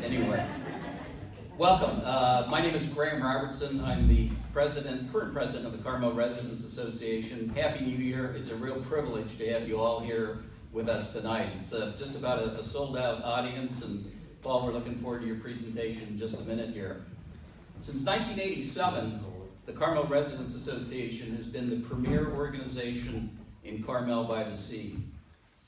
Anyway, welcome. My name is Graham Robertson. I'm the current president of the Carmel Residents Association. Happy New Year. It's a real privilege to have you all here with us tonight. It's just about a sold-out audience, and Paul, we're looking forward to your presentation in just a minute here. Since 1987, the Carmel Residents Association has been the premier organization in Carmel-by-the-Sea.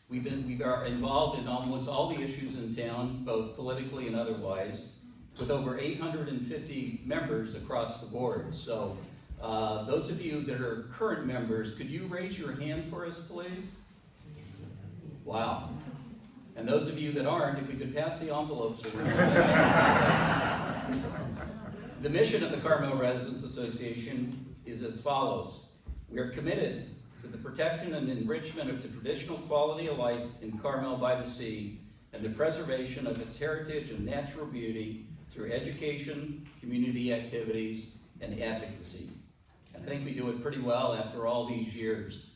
We are involved in almost all the issues in town, both politically and otherwise, with over 850 members across the board. So those of you that are current members, could you raise your hand for us, please? Wow. And those of you that aren't, if we could pass the envelopes around. The mission of the Carmel Residents Association is as follows. We are committed to the protection and enrichment of the traditional quality of life in Carmel-by-the-Sea and the preservation of its heritage and natural beauty through education, community activities, and advocacy. I think we do it pretty well after all these years.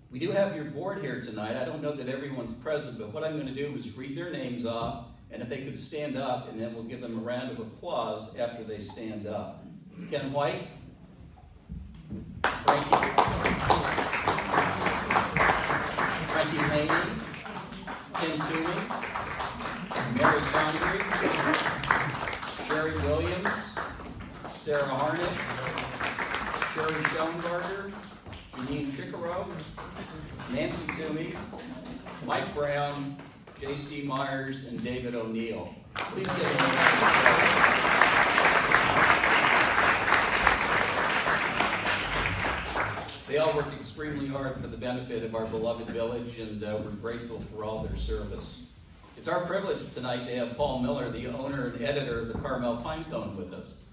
We do have your board here tonight. I don't know that everyone's present, but what I'm going to do is read their names off, and if they could stand up, and then we'll give them a round of applause after they stand up. Ken White. Frankie Haney, Tim Toomey, Mary Condry, Sherry Williams, Sarah Harnick, Sherry Schoengarter, Janine Chicaro, Nancy Toomey, Mike Brown, J.C. Myers, and David O'Neill. Please give them a round of applause. They all work extremely hard for the benefit of our beloved village, and we're grateful for all their service. It's our privilege tonight to have Paul Miller, the owner and editor of the Carmel Pine Cone, with us.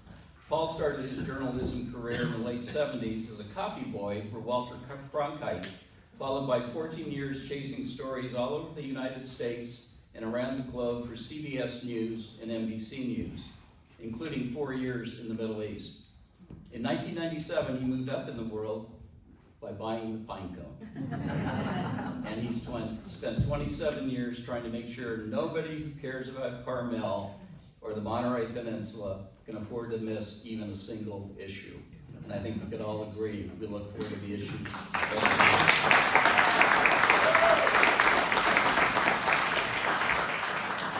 Paul started his journalism career in the late 70s as a copy boy for Walter Cronkite, followed by 14 years chasing stories all over the United States and around the globe for CBS News and NBC News, including 4 years in the Middle East. In 1997, he moved up in the world by buying the Pine Cone. And he's spent 27 years trying to make sure nobody who cares about Carmel or the Monterey Peninsula can afford to miss even a single issue. And I think we could all agree we look forward to the issues.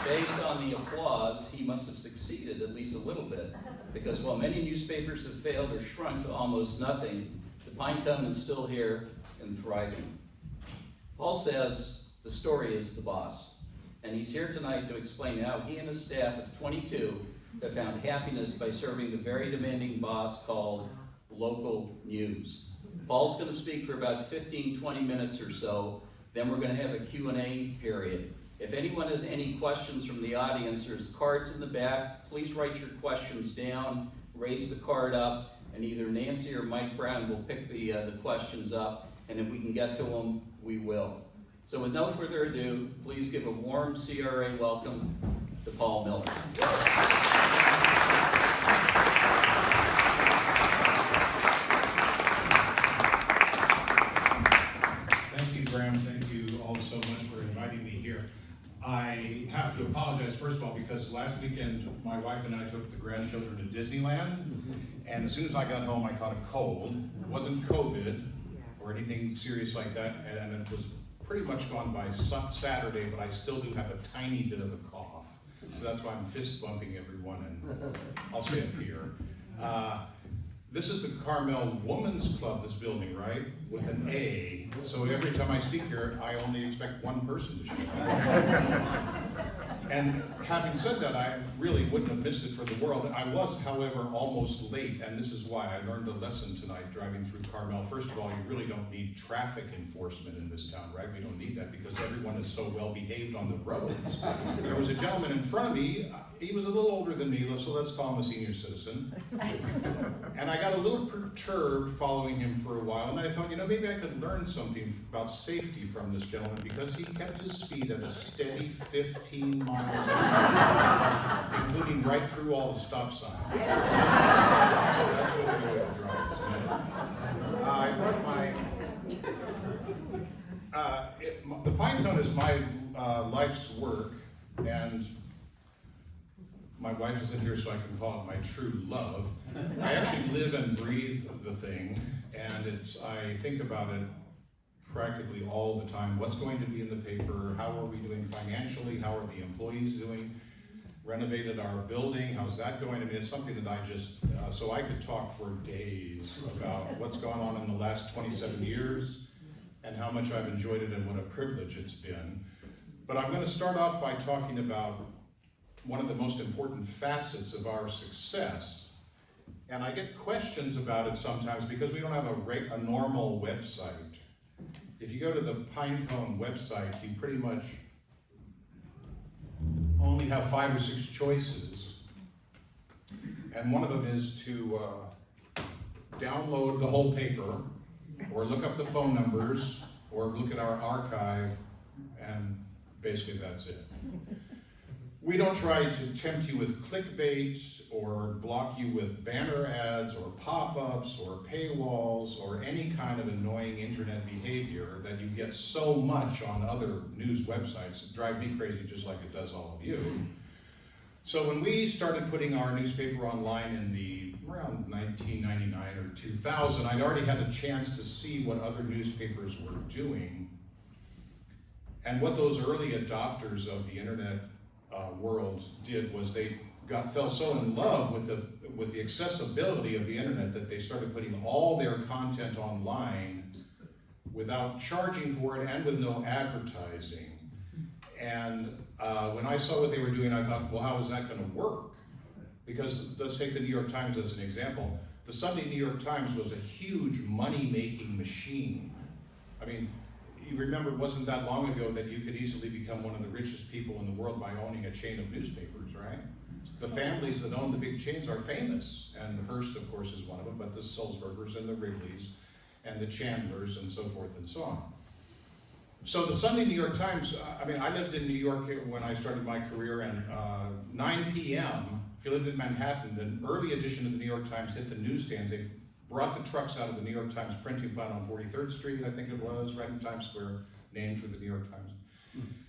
Based on the applause, he must have succeeded at least a little bit, because while many newspapers have failed or shrunk to almost nothing, the Pine Cone is still here and thriving. Paul says the story is the boss, and he's here tonight to explain how he and his staff of 22 have found happiness by serving the very demanding boss called local news. Paul's going to speak for about 15, 20 minutes or so, then we're going to have a Q&A period. If anyone has any questions from the audience, there's cards in the back. Please write your questions down, raise the card up, and either Nancy or Mike Brown will pick the questions up, and if we can get to them, we will. So with no further ado, please give a warm CRA welcome to Paul Miller. Thank you, Graham. Thank you all so much for inviting me here. I have to apologize, first of all, because last weekend my wife and I took the grandchildren to Disneyland, and as soon as I got home I caught a cold. It wasn't COVID or anything serious like that, and it was pretty much gone by Saturday, but I still do have a tiny bit of a cough. So that's why I'm fist bumping everyone, and I'll stay up here. This is the Carmel Women's Club, this building, right? With an A. So every time I speak here, I only expect one person to show up. And having said that, I really wouldn't have missed it for the world. I was, however, almost late, and this is why I learned a lesson tonight driving through Carmel. First of all, you really don't need traffic enforcement in this town, right? We don't need that because everyone is so well behaved on the roads. There was a gentleman in front of me. He was a little older than me, so let's call him a senior citizen. And I got a little perturbed following him for a while, and I thought, maybe I could learn something about safety from this gentleman, because he kept his speed at a steady 15 miles an hour, including right through all the stop signs. That's what we do with drivers. I brought the Pine Cone is my life's work, and my wife isn't here so I can call it my true love. I actually live and breathe the thing, and I think about it practically all the time. What's going to be in the paper? How are we doing financially? How are the employees doing? Renovated our building, how's that going? I mean, it's something that I just, so I could talk for days about what's gone on in the last 27 years and how much I've enjoyed it and what a privilege it's been. But I'm going to start off by talking about one of the most important facets of our success. And I get questions about it sometimes because we don't have a normal website. If you go to the Pine Cone website, you pretty much only have 5 or 6 choices. And one of them is to download the whole paper, or look up the phone numbers, or look at our archive, and basically that's it. We don't try to tempt you with clickbaits or block you with banner ads or pop-ups or paywalls or any kind of annoying internet behavior that you get so much on other news websites. It drives me crazy just like it does all of you. So when we started putting our newspaper online in around 1999 or 2000, I'd already had a chance to see what other newspapers were doing. And what those early adopters of the internet world did was they fell so in love with the accessibility of the internet that they started putting all their content online without charging for it and with no advertising. And when I saw what they were doing, I thought, well, how is that going to work? Because let's take the New York Times as an example. The Sunday New York Times was a huge money-making machine. I mean, you remember, it wasn't that long ago that you could easily become one of the richest people in the world by owning a chain of newspapers, right? The families that own the big chains are famous, and Hearst, of course, is one of them, but the Sulzbergers and the Wrigleys and the Chandlers and so forth and so on. So the Sunday New York Times, I mean, I lived in New York when I started my career, and 9 p.m., if you lived in Manhattan, the early edition of the New York Times hit the newsstands. They brought the trucks out of the New York Times printing plant on 43rd Street, I think it was, right in Times Square, named for the New York Times.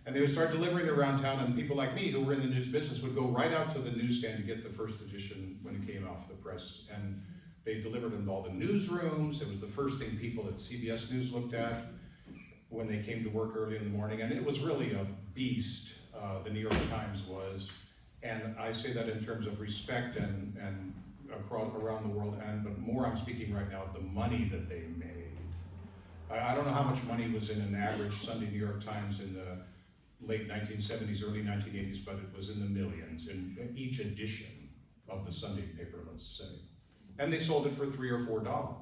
And they would start delivering it around town, and people like me who were in the news business would go right out to the newsstand to get the first edition when it came off the press. And they delivered it in all the newsrooms. It was the first thing people at CBS News looked at when they came to work early in the morning. And it was really a beast, the New York Times was. And I say that in terms of respect and around the world, but more I'm speaking right now of the money that they made. I don't know how much money was in an average Sunday New York Times in the late 1970s, early 1980s, but it was in the millions in each edition of the Sunday paper, let's say. And they sold it for $3 or $4.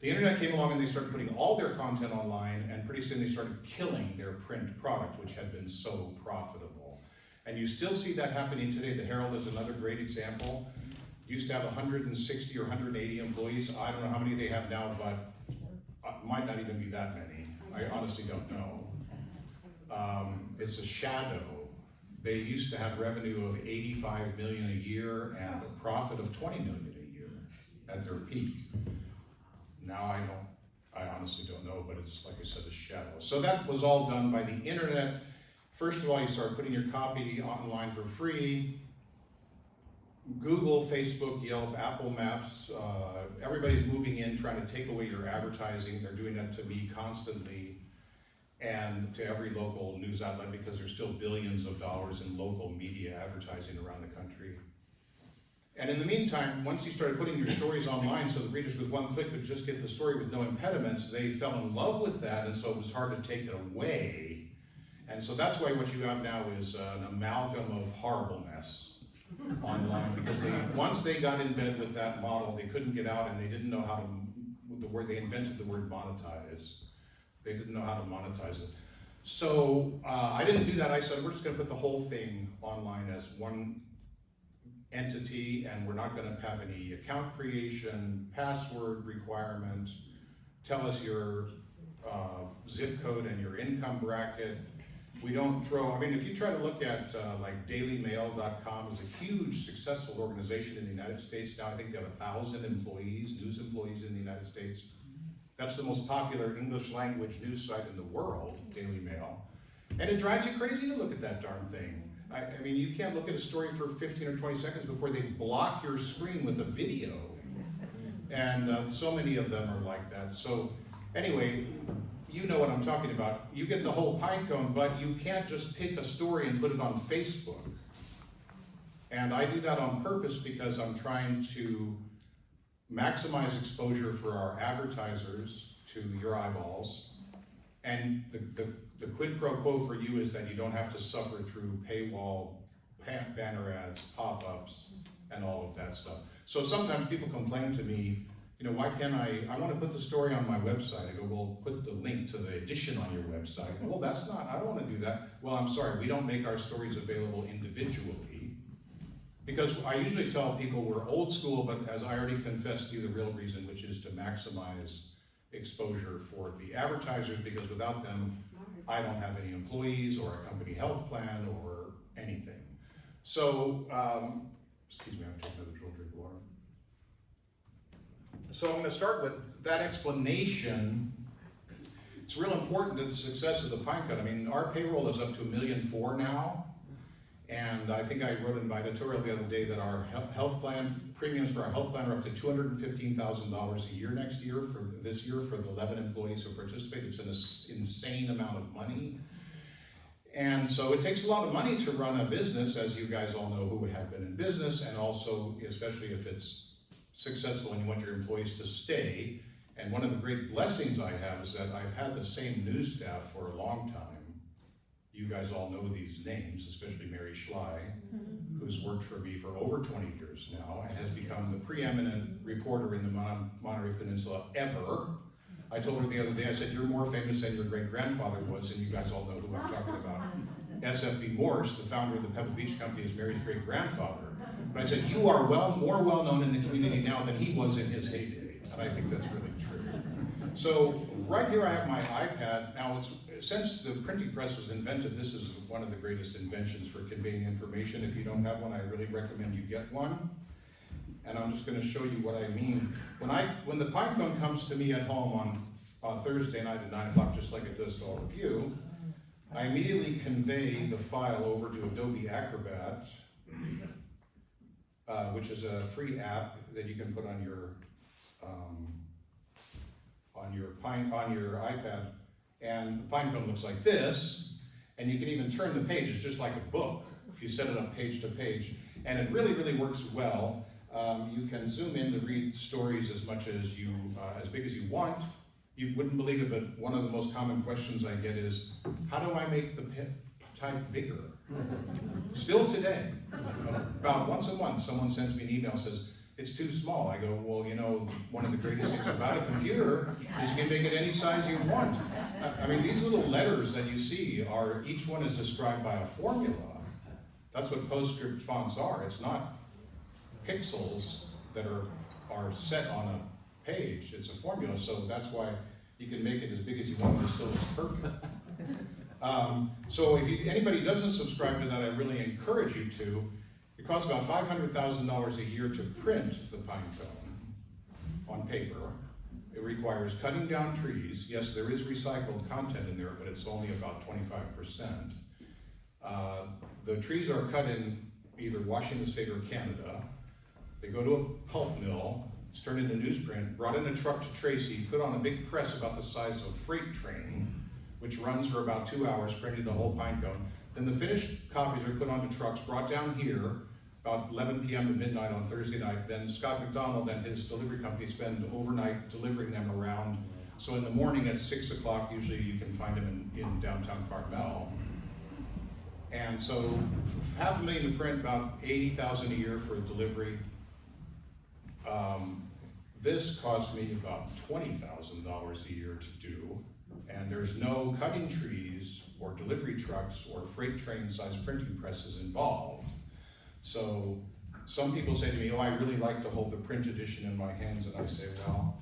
The internet came along and they started putting all their content online, and pretty soon they started killing their print product, which had been so profitable. And you still see that happening today. The Herald is another great example. Used to have 160 or 180 employees. I don't know how many they have now, but it might not even be that many. I honestly don't know. It's a shadow. They used to have revenue of $85 million a year and a profit of $20 million a year at their peak. Now I honestly don't know, but it's, like I said, a shadow. So that was all done by the internet. First of all, you start putting your copy online for free. Google, Facebook, Yelp, Apple Maps, everybody's moving in, trying to take away your advertising. They're doing that to me constantly and to every local news outlet, because there's still billions of dollars in local media advertising around the country. And in the meantime, once you started putting your stories online so the readers with one click could just get the story with no impediments, they fell in love with that, and so it was hard to take it away. And so that's why what you have now is an amalgam of horribleness online, because once they got in bed with that model, they couldn't get out, and they didn't know how to, they invented the word monetize. They didn't know how to monetize it. So I didn't do that. I said, we're just gonna put the whole thing online as one entity, and we're not gonna have any account creation, password requirements, tell us your zip code and your income bracket. We don't throw, I mean, if you try to look at like dailymail.com is a huge successful organization in the United States now. I think they have 1,000 employees, news employees in the United States. That's the most popular English language news site in the world, Daily Mail. And it drives you crazy to look at that darn thing. I mean, you can't look at a story for 15 or 20 seconds before they block your screen with a video. And so many of them are like that. So anyway, you know what I'm talking about. You get the whole pine cone, but you can't just pick a story and put it on Facebook. And I do that on purpose because I'm trying to maximize exposure for our advertisers to your eyeballs. And the quid pro quo for you is that you don't have to suffer through paywall, banner ads, pop-ups, and all of that stuff. So sometimes people complain to me, you know, why can't I want to put the story on my website. I go, well, put the link to the edition on your website. Well, I don't want to do that. Well, I'm sorry, we don't make our stories available individually. Because I usually tell people we're old school, but as I already confessed to you, the real reason, which is to maximize exposure for the advertisers, because without them, I don't have any employees or a company health plan or anything. So, excuse me, I have to take another drill drink of water. So I'm going to start with that explanation. It's real important to the success of the pine cone. I mean, our payroll is up to $1.4 million now. And I think I wrote in my editorial the other day that our health plan, premiums for our health plan are up to $215,000 a year next year, for this year for the 11 employees who participate. It's an insane amount of money. And so it takes a lot of money to run a business, as you guys all know who have been in business, and also, especially if it's successful and you want your employees to stay. And one of the great blessings I have is that I've had the same news staff for a long time. You guys all know these names, especially Mary Schley, who's worked for me for over 20 years now and has become the preeminent reporter in the Monterey Peninsula ever. I told her the other day, I said, you're more famous than your great-grandfather was, and you guys all know who I'm talking about. S.F.B. Morse, the founder of the Pebble Beach Company, is Mary's great-grandfather. But I said, you are more well-known in the community now than he was in his heyday. And I think that's really true. So right here I have my iPad. Now, since the printing press was invented, this is one of the greatest inventions for conveying information. If you don't have one, I really recommend you get one. And I'm just going to show you what I mean. When the pine cone comes to me at home on Thursday night at 9 o'clock, just like it does to all of you, I immediately convey the file over to Adobe Acrobat, which is a free app that you can put on your iPad. And the pine cone looks like this, and you can even turn the pages just like a book if you set it up page to page. And it really, really works well. You can zoom in to read stories as much as as big as you want. You wouldn't believe it, but one of the most common questions I get is, how do I make the type bigger? Still today, about once a month, someone sends me an email and says, it's too small. I go, well, you know, one of the greatest things about a computer is you can make it any size you want. I mean, these little letters that you see each one is described by a formula. That's what PostScript fonts are. It's not pixels that are set on a page. It's a formula, so that's why you can make it as big as you want, but it still looks perfect. So if anybody doesn't subscribe to that, I really encourage you to. It costs about $500,000 a year to print the pine cone on paper. It requires cutting down trees. Yes, there is recycled content in there, but it's only about 25%. The trees are cut in either Washington State or Canada. They go to a pulp mill, it's turned into newsprint, brought in a truck to Tracy, put on a big press about the size of a freight train, which runs for about 2 hours, printing the whole pine cone. Then the finished copies are put onto trucks, brought down here, about 11 p.m. to midnight on Thursday night. Then Scott McDonald and his delivery company spend overnight delivering them around. So in the morning at 6 o'clock, usually you can find them in downtown Carmel. And so $500,000 to print, about $80,000 a year for delivery. This cost me about $20,000 a year to do. And there's no cutting trees or delivery trucks or freight train size printing presses involved. So some people say to me, oh, I really like to hold the print edition in my hands, and I say, well,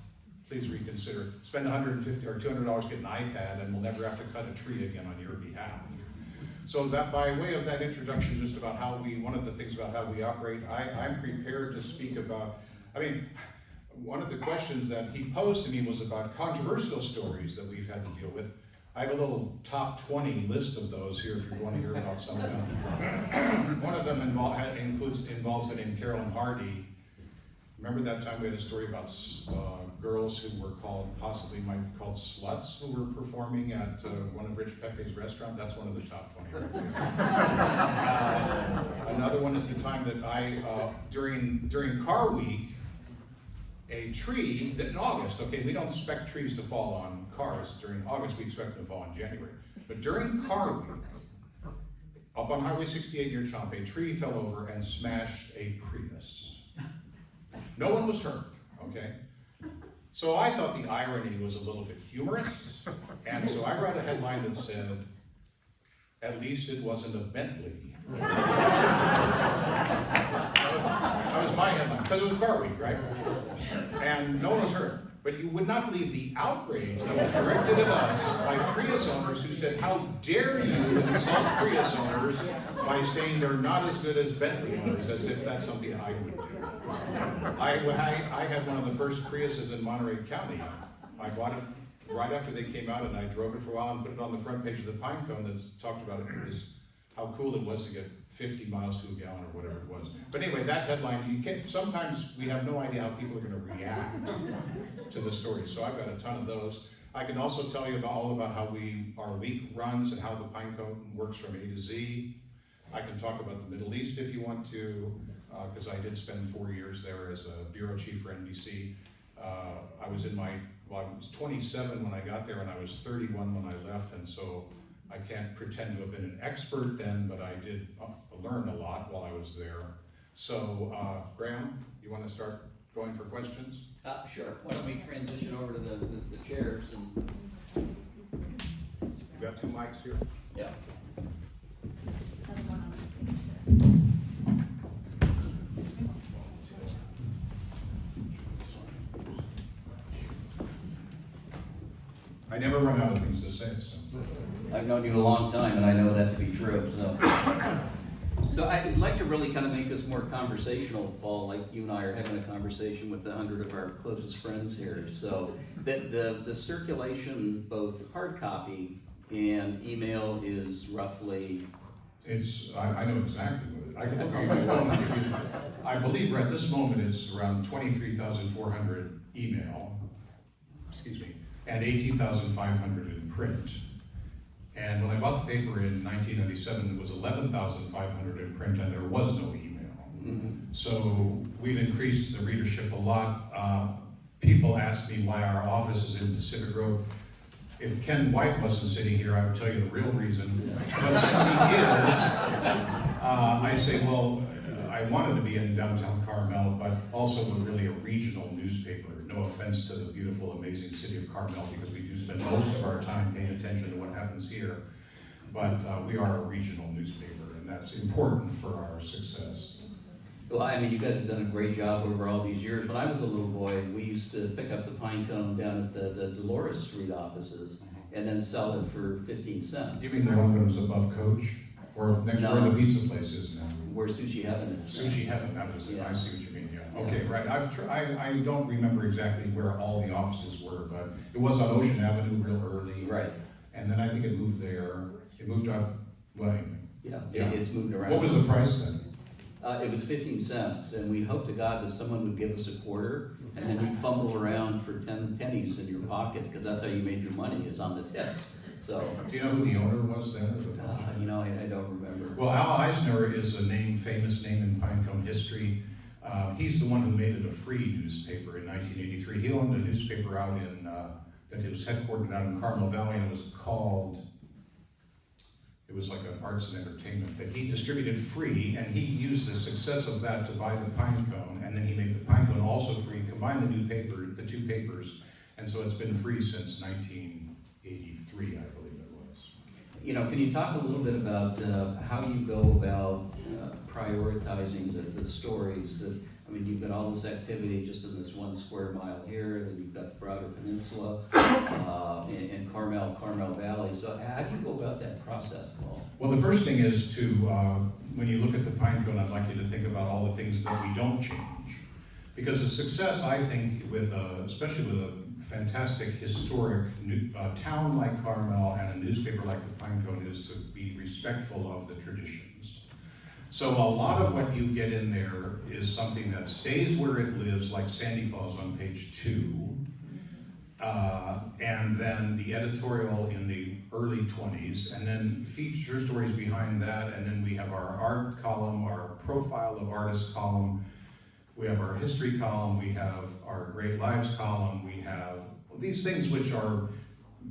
please reconsider. Spend $150 or $200, get an iPad, and we'll never have to cut a tree again on your behalf. So that, by way of that introduction, just about one of the things about how we operate, I'm prepared to speak about, one of the questions that he posed to me was about controversial stories that we've had to deal with. I have a little top 20 list of those here if you want to hear about some of them. One of them involves the name Carolyn Hardy. Remember that time we had a story about girls who were possibly might be called sluts, who were performing at one of Rich Pepe's restaurants? That's one of the top 20 right there. Another one is the time that I, during Car Week, a tree that in August, okay, we don't expect trees to fall on cars during August, we expect them to fall in January. But during Car Week, up on Highway 68 near Chomp, a tree fell over and smashed a Prius. No one was hurt, okay? So I thought the irony was a little bit humorous, and so I wrote a headline that said, "At least it wasn't a Bentley." That was my headline, because it was Car Week, right? And no one was hurt. But you would not believe the outrage that was directed at us by Prius owners who said, "How dare you insult Prius owners by saying they're not as good as Bentley owners," as if that's something I would do. I had one of the first Priuses in Monterey County. I bought it right after they came out, and I drove it for a while and put it on the front page of the Pine Cone that's talked about how cool it was to get 50 miles to a gallon or whatever it was. But anyway, that headline, sometimes we have no idea how people are going to react to the story. So I've got a ton of those. I can also tell you all about how our week runs and how the Pine Cone works from A to Z. I can talk about the Middle East if you want to, because I did spend 4 years there as a bureau chief for NBC. I was 27 when I got there, and I was 31 when I left, and so I can't pretend to have been an expert then, but I did learn a lot while I was there. So, Graham, you want to start going for questions? Sure. Why don't we transition over to the chairs and... You got 2 mics here? Yeah. I never run out of things to say, so. I've known you a long time, and I know that to be true. So I'd like to really kind of make this more conversational, Paul, like you and I are having a conversation with 100 of our closest friends here. So the circulation, both hard copy and email, is roughly... I know exactly what it is. I can look on my phone and give you, I believe at this moment it's around 23,400 email, and 18,500 in print. And when I bought the paper in 1997, it was 11,500 in print, and there was no email. Mm-hmm. So we've increased the readership a lot. People ask me why our office is in Pacific Grove. If Ken White wasn't sitting here, I would tell you the real reason. But since he is, I say, well, I wanted to be in downtown Carmel, but also really a regional newspaper. No offense to the beautiful, amazing city of Carmel, because we do spend most of our time paying attention to what happens here. But we are a regional newspaper, and that's important for our success. Well, I mean, you guys have done a great job over all these years. When I was a little boy, we used to pick up the Pine Cone down at the Dolores Street offices and then sell it for 15 cents. You mean the one that was above Coach? Or next where the pizza place is now? Where Sushi Heaven is. Sushi Heaven, that was it. Yeah. I see what you mean, yeah. Okay, right. I don't remember exactly where all the offices were, but it was on Ocean Avenue real early. Right. And then I think it moved there. It moved up, Yeah, it's moved around. What was the price then? It was 15 cents, and we hoped to God that someone would give us a quarter, and then you'd fumble around for 10 pennies in your pocket, because that's how you made your money, is on the tips. So, do you know who the owner was then? I don't remember. Well, Al Eisner is a famous name in Pine Cone history. He's the one who made it a free newspaper in 1983. He owned a newspaper out in, that it was headquartered out in Carmel Valley, and it was like an arts and entertainment that he distributed free, and he used the success of that to buy the Pine Cone, and then he made the Pine Cone also free, combined the two papers, and so it's been free since 1983, I believe it was. Can you talk a little bit about how you go about prioritizing the stories that, you've got all this activity just in this 1 square mile here, then you've got the broader peninsula, and Carmel Valley. So how do you go about that process, Paul? Well, the first thing is to, when you look at the Pine Cone, I'd like you to think about all the things that we don't change. Because the success, I think, especially with a fantastic historic town like Carmel and a newspaper like the Pine Cone is to be respectful of the traditions. So a lot of what you get in there is something that stays where it lives, like Sandy Claus on page 2, and then the editorial in the early 20s, and then feature stories behind that, and then we have our art column, our profile of artists column, we have our history column, we have our great lives column, we have these things which are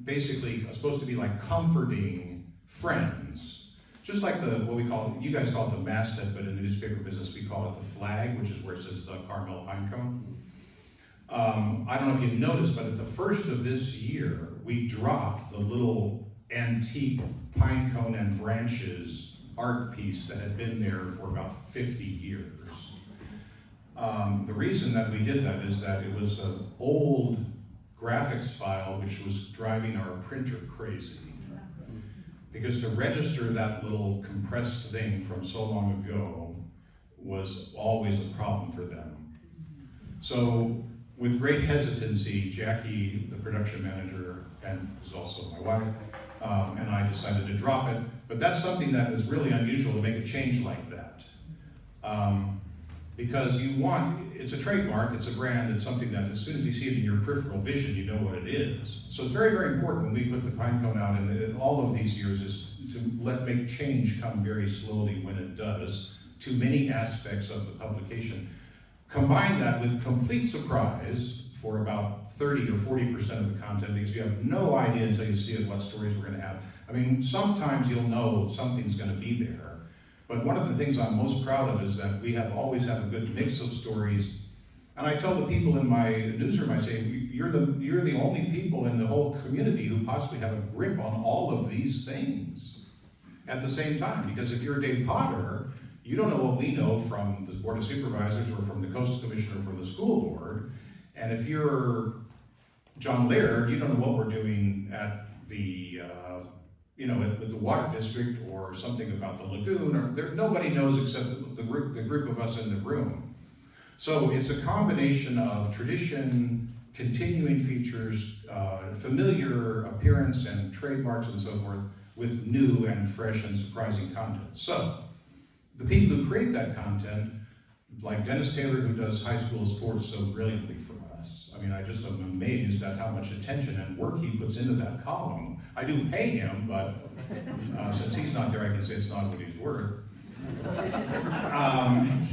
basically supposed to be like comforting friends. Just like what we call, you guys call it the masthead, but in the newspaper business we call it the flag, which is where it says the Carmel Pine Cone. I don't know if you've noticed, but at the first of this year, we dropped the little antique pine cone and branches art piece that had been there for about 50 years. The reason that we did that is that it was an old graphics file which was driving our printer crazy. Because to register that little compressed thing from so long ago was always a problem for them. So with great hesitancy, Jackie, the production manager, and who's also my wife, and I decided to drop it. But that's something that is really unusual to make a change like that. Because it's a trademark, it's a brand, it's something that as soon as you see it in your peripheral vision, you know what it is. So it's very, very important when we put the Pine Cone out, and in all of these years, is to make change come very slowly when it does, to many aspects of the publication. Combine that with complete surprise for about 30 or 40% of the content, because you have no idea until you see it what stories we're going to have. I mean, sometimes you'll know something's going to be there, but one of the things I'm most proud of is that we always have a good mix of stories. And I tell the people in my newsroom, I say, you're the only people in the whole community who possibly have a grip on all of these things at the same time. Because if you're Dave Potter, you don't know what we know from the Board of Supervisors or from the Coastal Commission or from the school board. And if you're John Laird, you don't know what we're doing at the, with the water district or something about the lagoon. Or nobody knows except the group of us in the room. So it's a combination of tradition, continuing features, familiar appearance and trademarks and so forth, with new and fresh and surprising content. So the people who create that content, like Dennis Taylor, who does high school sports so brilliantly for us. I mean, I just am amazed at how much attention and work he puts into that column. I do pay him, but since he's not there, I can say it's not what he's worth.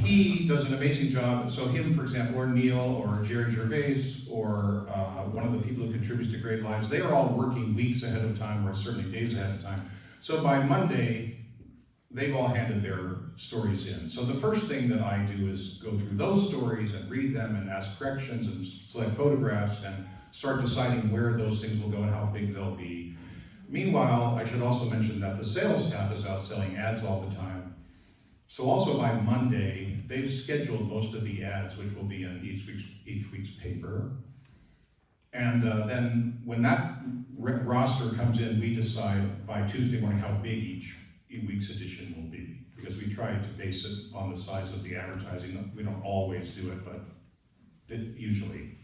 He does an amazing job. So him, for example, or Neil, or Jerry Gervais, or one of the people who contributes to Great Lives, they are all working weeks ahead of time, or certainly days ahead of time. So by Monday, they've all handed their stories in. So the first thing that I do is go through those stories and read them and ask corrections and select photographs and start deciding where those things will go and how big they'll be. Meanwhile, I should also mention that the sales staff is out selling ads all the time. So also by Monday, they've scheduled most of the ads, which will be in each week's paper. And then when that roster comes in, we decide by Tuesday morning how big each week's edition will be, because we try to base it on the size of the advertising. We don't always do it, but usually.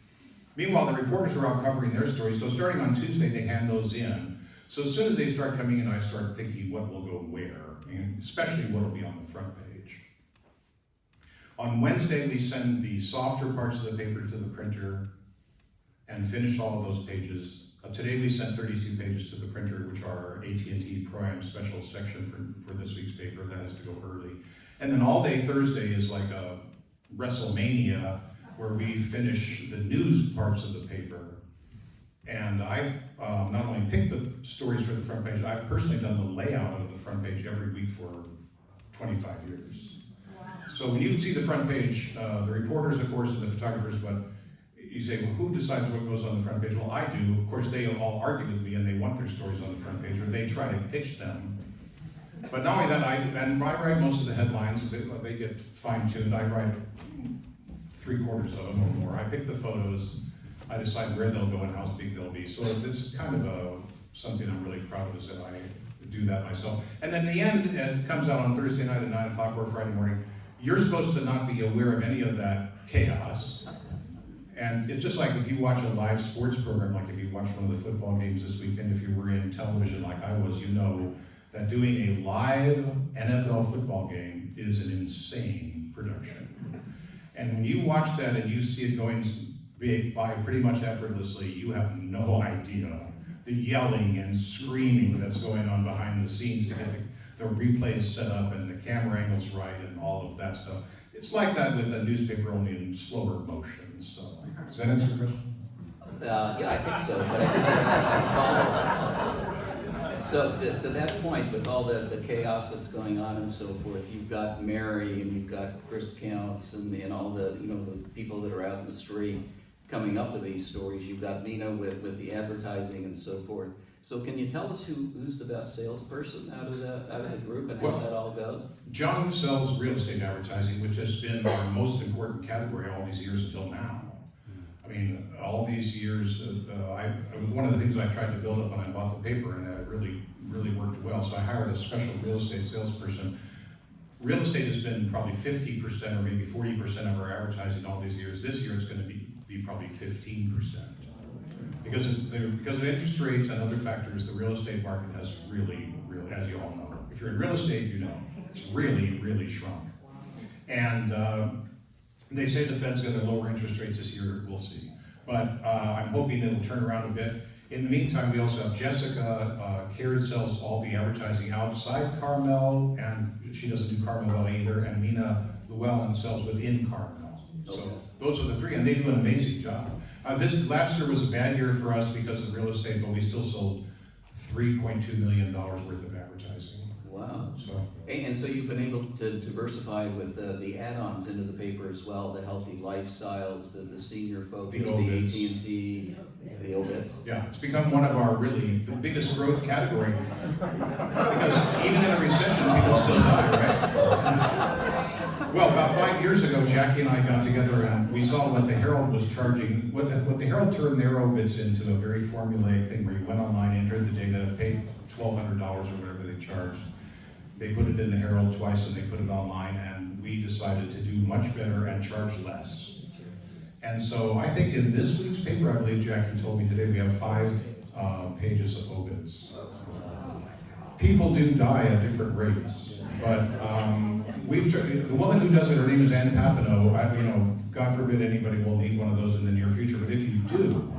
Meanwhile, the reporters are out covering their stories, so starting on Tuesday, they hand those in. So as soon as they start coming in, I start thinking what will go where, and especially what will be on the front page. On Wednesday, we send the softer parts of the paper to the printer and finish all of those pages. Today we sent 32 pages to the printer, which are AT&T Prime special section for this week's paper. That has to go early. And then all day Thursday is like a WrestleMania where we finish the news parts of the paper. And I not only pick the stories for the front page, I've personally done the layout of the front page every week for 25 years. Wow. So when you see the front page, the reporters, of course, and the photographers, but you say, well, who decides what goes on the front page? Well, I do. Of course, they all argue with me and they want their stories on the front page, or they try to pitch them. But not only that, I write most of the headlines. They get fine-tuned. I write 3/4 of them or more. I pick the photos. I decide where they'll go and how big they'll be. So it's kind of something I'm really proud of, is that I do that myself. And then in the end, it comes out on Thursday night at 9 o'clock or Friday morning. You're supposed to not be aware of any of that chaos. And it's just like if you watch a live sports program, like if you watch one of the football games this weekend, if you were in television like I was, you know that doing a live NFL football game is an insane production. And when you watch that and you see it going by pretty much effortlessly, you have no idea the yelling and screaming that's going on behind the scenes to get the replays set up and the camera angles right and all of that stuff. It's like that with a newspaper, only in slower motion. So, does that answer your question? Yeah, I think so, but I think so to that point, with all the chaos that's going on and so forth, you've got Mary and you've got Chris Counts and all the the people that are out in the street coming up with these stories. You've got Mina with the advertising and so forth. So can you tell us who's the best salesperson out of the group and how that all goes? John sells real estate advertising, which has been our most important category all these years until now. I mean, all these years, it was one of the things I tried to build up when I bought the paper, and it really, really worked well. So I hired a special real estate salesperson. Real estate has been probably 50% or maybe 40% of our advertising all these years. This year it's going to be probably 15%. Because of interest rates and other factors, the real estate market has really, as you all know, if you're in real estate, you know, it's really, really shrunk. And they say the Fed's going to lower interest rates this year. We'll see. But I'm hoping it'll turn around a bit. In the meantime, we also have Jessica. Karen sells all the advertising outside Carmel, and she doesn't do Carmel either. And Mina Llewellyn sells within Carmel. So those are the three, and they do an amazing job. This last year was a bad year for us because of real estate, but we still sold $3.2 million worth of advertising. Wow. So, and so you've been able to diversify with the add-ons into the paper as well, the healthy lifestyles, the senior focus, the AT&T, the obits. Yeah, it's become one of our the biggest growth category because even in a recession, people still die, right? Well, about 5 years ago, Jackie and I got together and we saw what the Herald was charging. What the Herald turned their obits into a very formulaic thing where you went online, entered the data, paid $1,200 or whatever they charged. They put it in the Herald twice and they put it online, and we decided to do much better and charge less. And so I think in this week's paper, I believe Jackie told me today, we have 5 pages of obits. People do die at different rates, but the woman who does it, her name is Ann Papineau. God forbid anybody will need one of those in the near future, but if you do,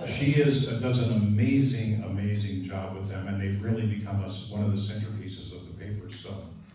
she does an amazing, amazing job with them, and they've really become one of the centerpieces of the paper.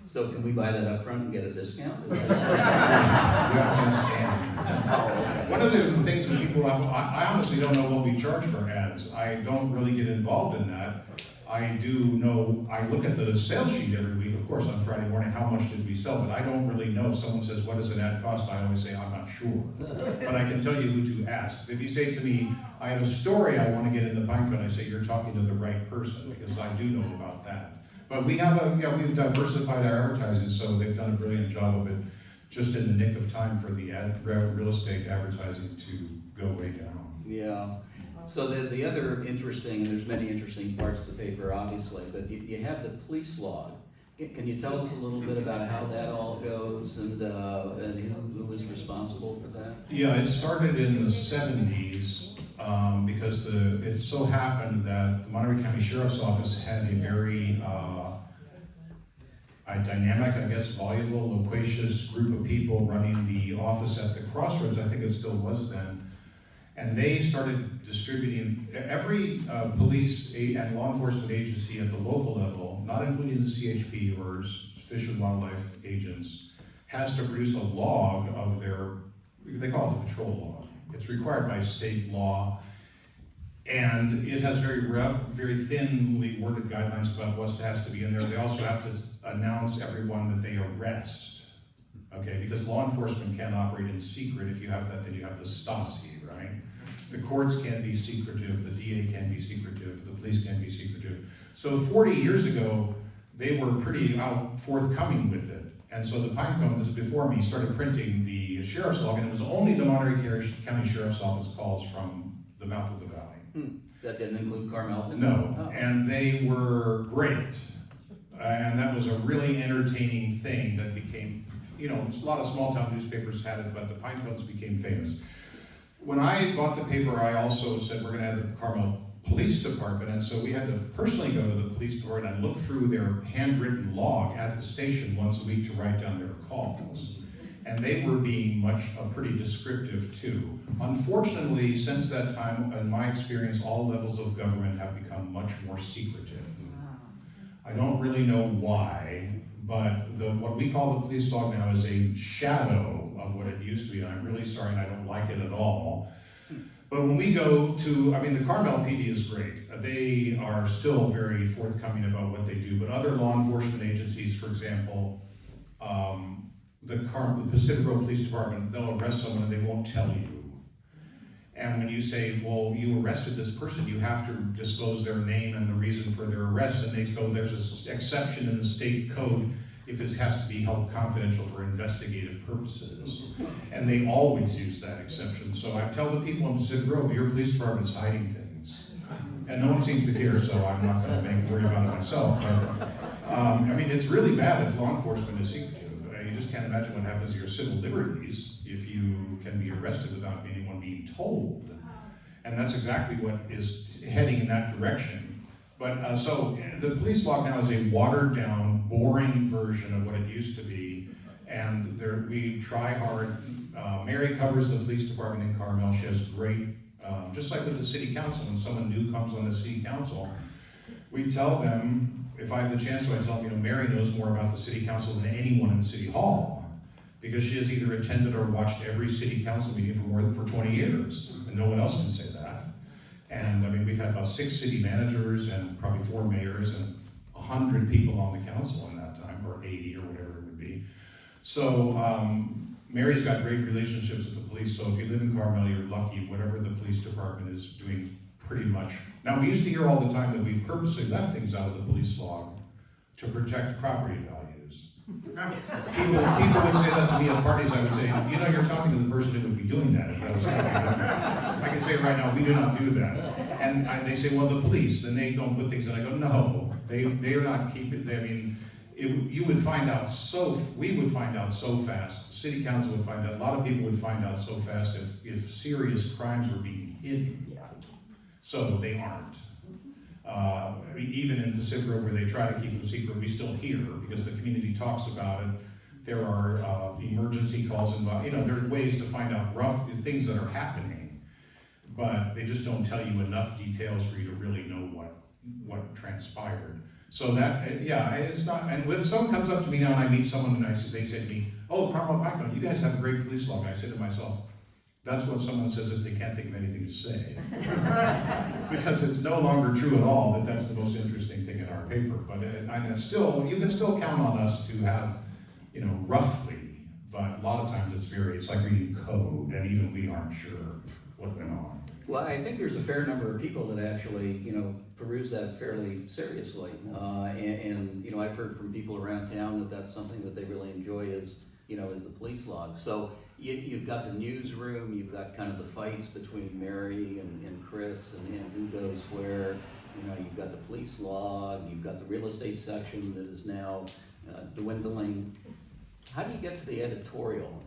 So can we buy that up front and get a discount? You have to ask Ann. One of the things that people have, I honestly don't know what we charge for ads. I don't really get involved in that. I do know, I look at the sales sheet every week, of course, on Friday morning, how much did we sell, but I don't really know. If someone says, what does an ad cost? I always say, I'm not sure. But I can tell you who to ask. If you say to me, I have a story I want to get in the Pine Cone, I say, you're talking to the right person, because I do know about that. But we have we've diversified our advertising, so they've done a brilliant job of it, just in the nick of time for the real estate advertising to go way down. Yeah. So the other interesting, and there's many interesting parts of the paper, obviously, but you have the police log. Can you tell us a little bit about how that all goes and who was responsible for that? Yeah, it started in the 70s because it so happened that the Monterey County Sheriff's Office had a very dynamic, I guess, voluble, loquacious group of people running the office at the Crossroads. I think it still was then. And they started distributing every police and law enforcement agency at the local level, not including the CHP or Fish and Wildlife agents, has to produce a log of they call it the patrol log. It's required by state law, and it has very thinly worded guidelines about what has to be in there. They also have to announce everyone that they arrest, okay? Because law enforcement can't operate in secret. If you have that, then you have the Stasi, right? The courts can't be secretive, the DA can't be secretive, the police can't be secretive. So 40 years ago, they were pretty forthcoming with it. And so the Pine Cone, this is before me, started printing the sheriff's log, and it was only the Monterey County Sheriff's Office calls from the mouth of the valley. That didn't include Carmel? No, Oh. and they were great. And that was a really entertaining thing that became, a lot of small town newspapers had it, but the Pine Cones became famous. when I bought the paper, I also said we're gonna have the Carmel Police Department, and so we had to personally go to the police department and look through their handwritten log at the station once a week to write down their calls. And they were being pretty descriptive too. Unfortunately, since that time, in my experience, all levels of government have become much more secretive. I don't really know why, but what we call the police log now is a shadow of what it used to be, and I'm really sorry and I don't like it at all. But when we go to, the Carmel PD is great. They are still very forthcoming about what they do, but other law enforcement agencies, for example, the Pacific Grove Police Department, they'll arrest someone and they won't tell you. And when you say, well, you arrested this person, you have to disclose their name and the reason for their arrest, and they go, there's an exception in the state code if it has to be held confidential for investigative purposes. And they always use that exception. So I tell the people in Pacific Grove, your police department's hiding things. And no one seems to care, so I'm not going to worry about it myself. But, it's really bad if law enforcement is secretive. You just can't imagine what happens to your civil liberties if you can be arrested without anyone being told. And that's exactly what is heading in that direction. But so the police log now is a watered down, boring version of what it used to be. And we try hard. Mary covers the police department in Carmel. She has great, just like with the city council, when someone new comes on the city council, we tell them, if I have the chance to, I tell them, Mary knows more about the city council than anyone in City Hall, because she has either attended or watched every city council meeting for 20 years, and no one else can say that. And we've had about 6 city managers and probably 4 mayors and 100 people on the council in that time, or 80 or whatever it would be. So Mary's got great relationships with the police, so if you live in Carmel, you're lucky. Whatever the police department is doing, pretty much. Now, we used to hear all the time that we purposely left things out of the police log to protect property values. People would say that to me at parties. I would say, you're talking to the person who would be doing that if I was talking. I can say right now, we do not do that. And they say, well, the police, then they don't put things in. I go, no, they are not keeping, you would find out we would find out so fast, city council would find out, a lot of people would find out so fast if serious crimes were being hidden. So they aren't. Even in Pacific Grove, where they try to keep them secret, we still hear because the community talks about it. There are emergency calls involved. There are ways to find out rough things that are happening, but they just don't tell you enough details for you to really know what transpired. So that, it's not. And if someone comes up to me now and I meet someone and they say to me, "Oh, Carmel Pine Cone, you guys have a great police log." I say to myself, that's what someone says if they can't think of anything to say. Because it's no longer true at all that that's the most interesting thing in our paper. But you can still count on us to have, roughly, but a lot of times it's like reading code, and even we aren't sure what went on. Well, I think there's a fair number of people that actually, peruse that fairly seriously. And I've heard from people around town that that's something that they really enjoy is the police log. So you've got the newsroom, you've got kind of the fights between Mary and Chris and who goes where. You've got the police log, you've got the real estate section that is now dwindling. How do you get to the editorial?